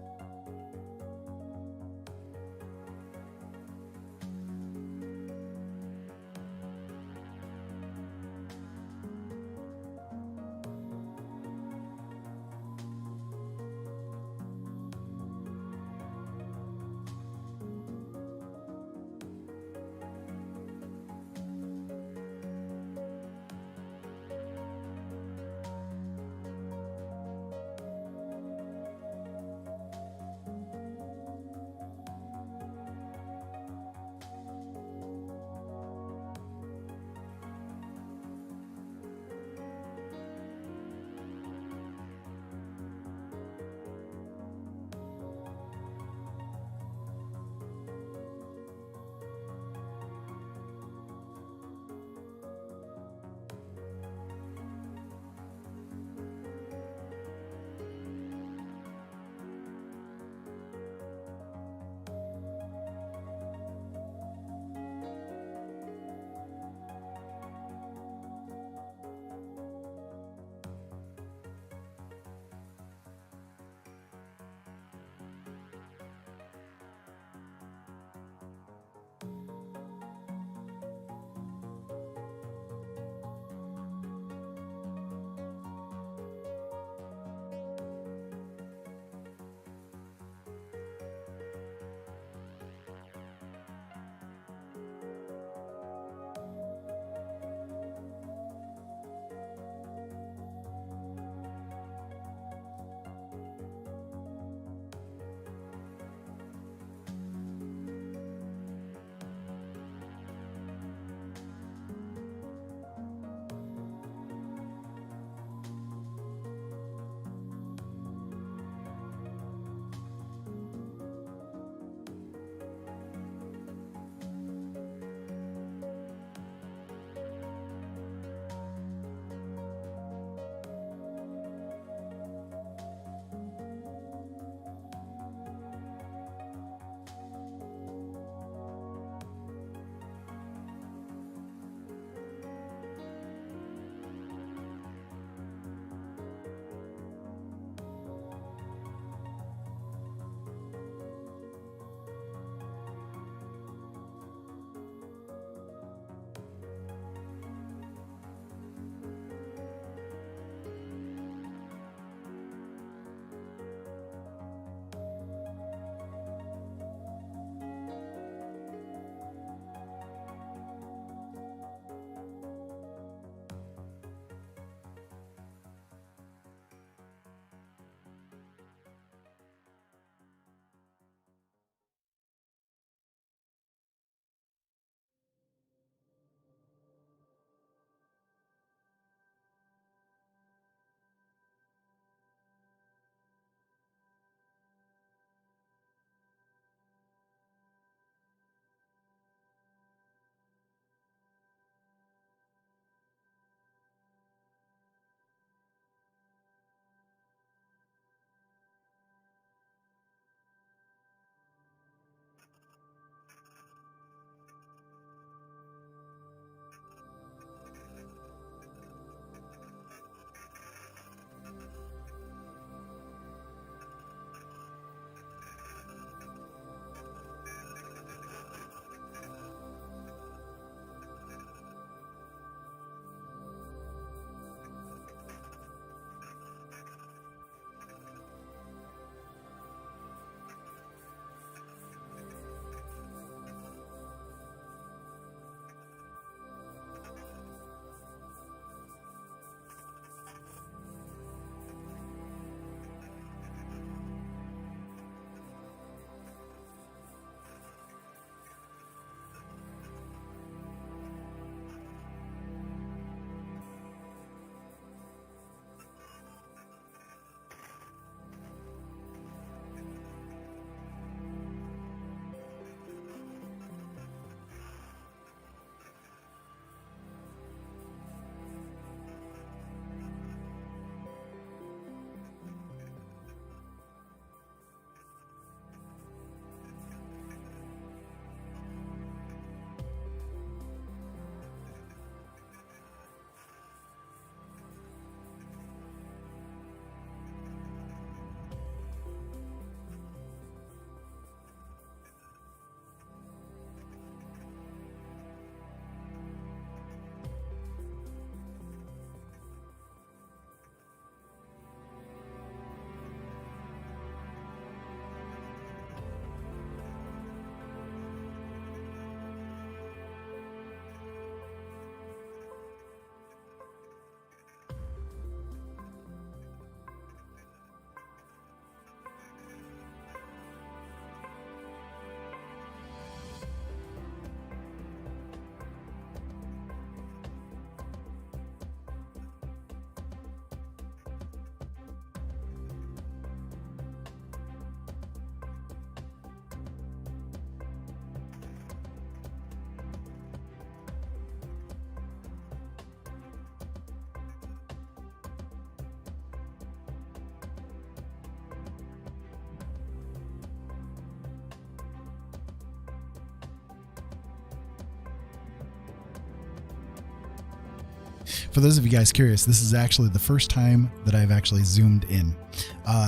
[SPEAKER 1] For those of you guys curious, this is actually the first time that I've actually zoomed in.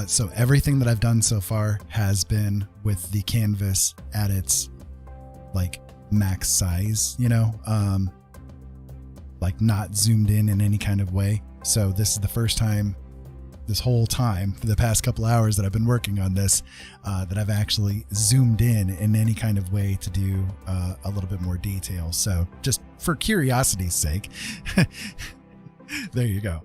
[SPEAKER 1] So everything that I've done so far has been with the canvas at its like max size, you know, like not zoomed in any kind of way. So this is the first time this whole time for the past couple hours that I've been working on this, that I've actually zoomed in any kind of way to do a little bit more detail. So just for curiosity's sake, there you go.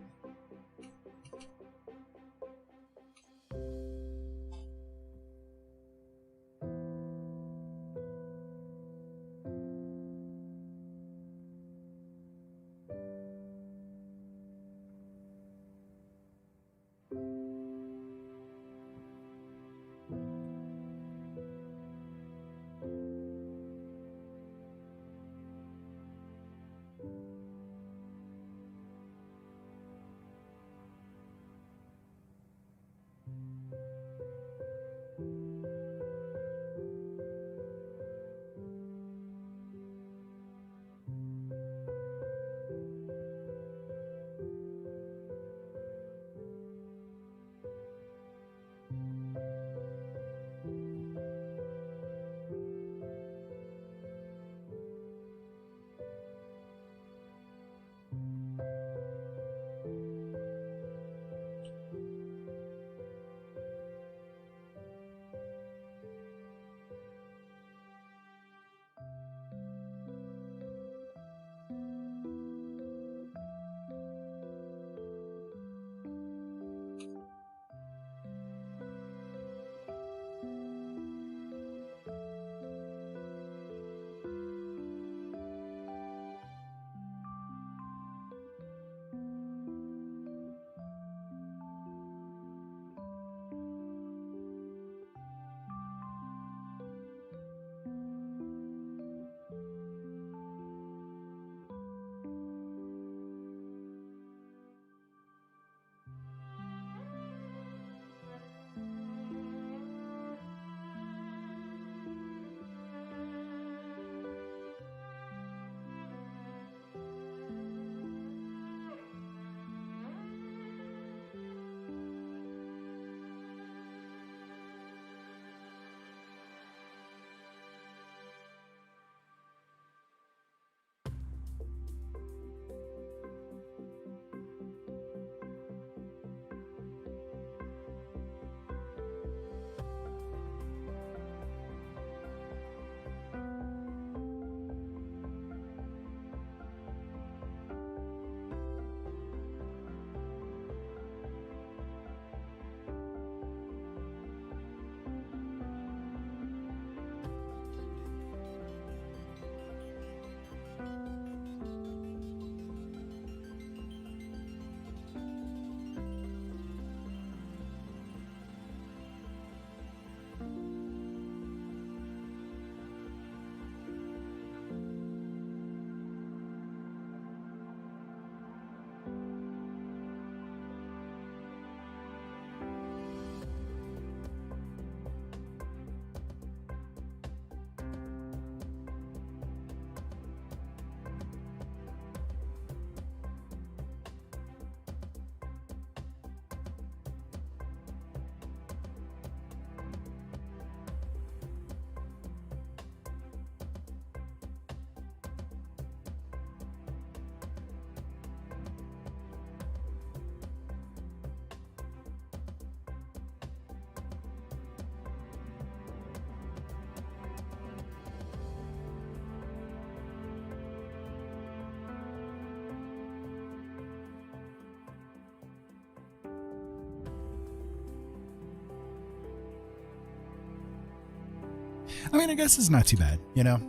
[SPEAKER 1] I mean, I guess it's not too bad, you know?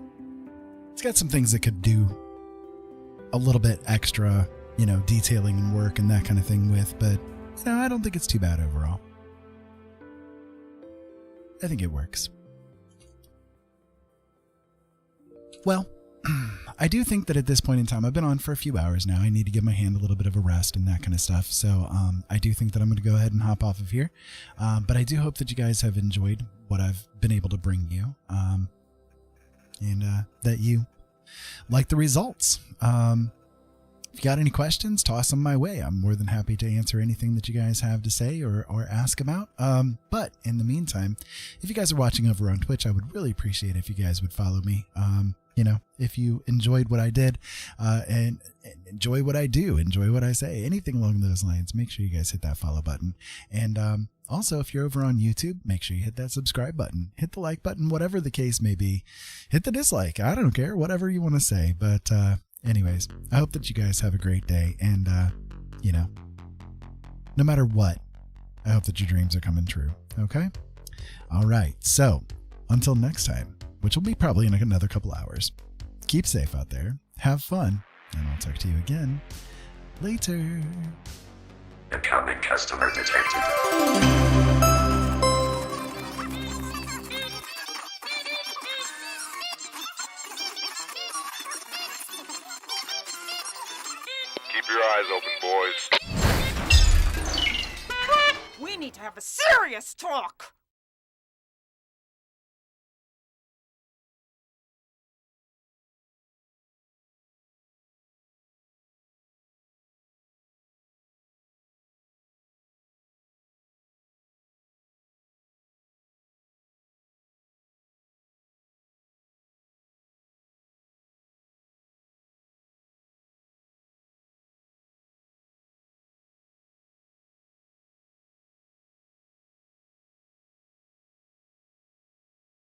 [SPEAKER 1] It's got some things that could do a little bit extra, you know, detailing and work and that kind of thing with, but, you know, I don't think it's too bad overall. I think it works. Well, I do think that at this point in time, I've been on for a few hours now. I need to give my hand a little bit of a rest and that kind of stuff. So I do think that I'm going to go ahead and hop off of here. But I do hope that you guys have enjoyed what I've been able to bring you, and that you like the results. If you got any questions, toss them my way. I'm more than happy to answer anything that you guys have to say or ask about. But in the meantime, if you guys are watching over on Twitch, I would really appreciate if you guys would follow me. If you enjoyed what I did and enjoy what I do, enjoy what I say, anything along those lines, make sure you guys hit that follow button. And also, if you're over on YouTube, make sure you hit that subscribe button, hit the like button, whatever the case may be. Hit the dislike. I don't care, whatever you want to say. But anyways, I hope that you guys have a great day. And, no matter what, I hope that your dreams are coming true. Okay? All right. So until next time, which will be probably in another couple hours, keep safe out there. Have fun. And I'll talk to you again later.
[SPEAKER 2] Incoming customer detected.
[SPEAKER 3] Keep your eyes open, boys.
[SPEAKER 4] We need to have a serious talk.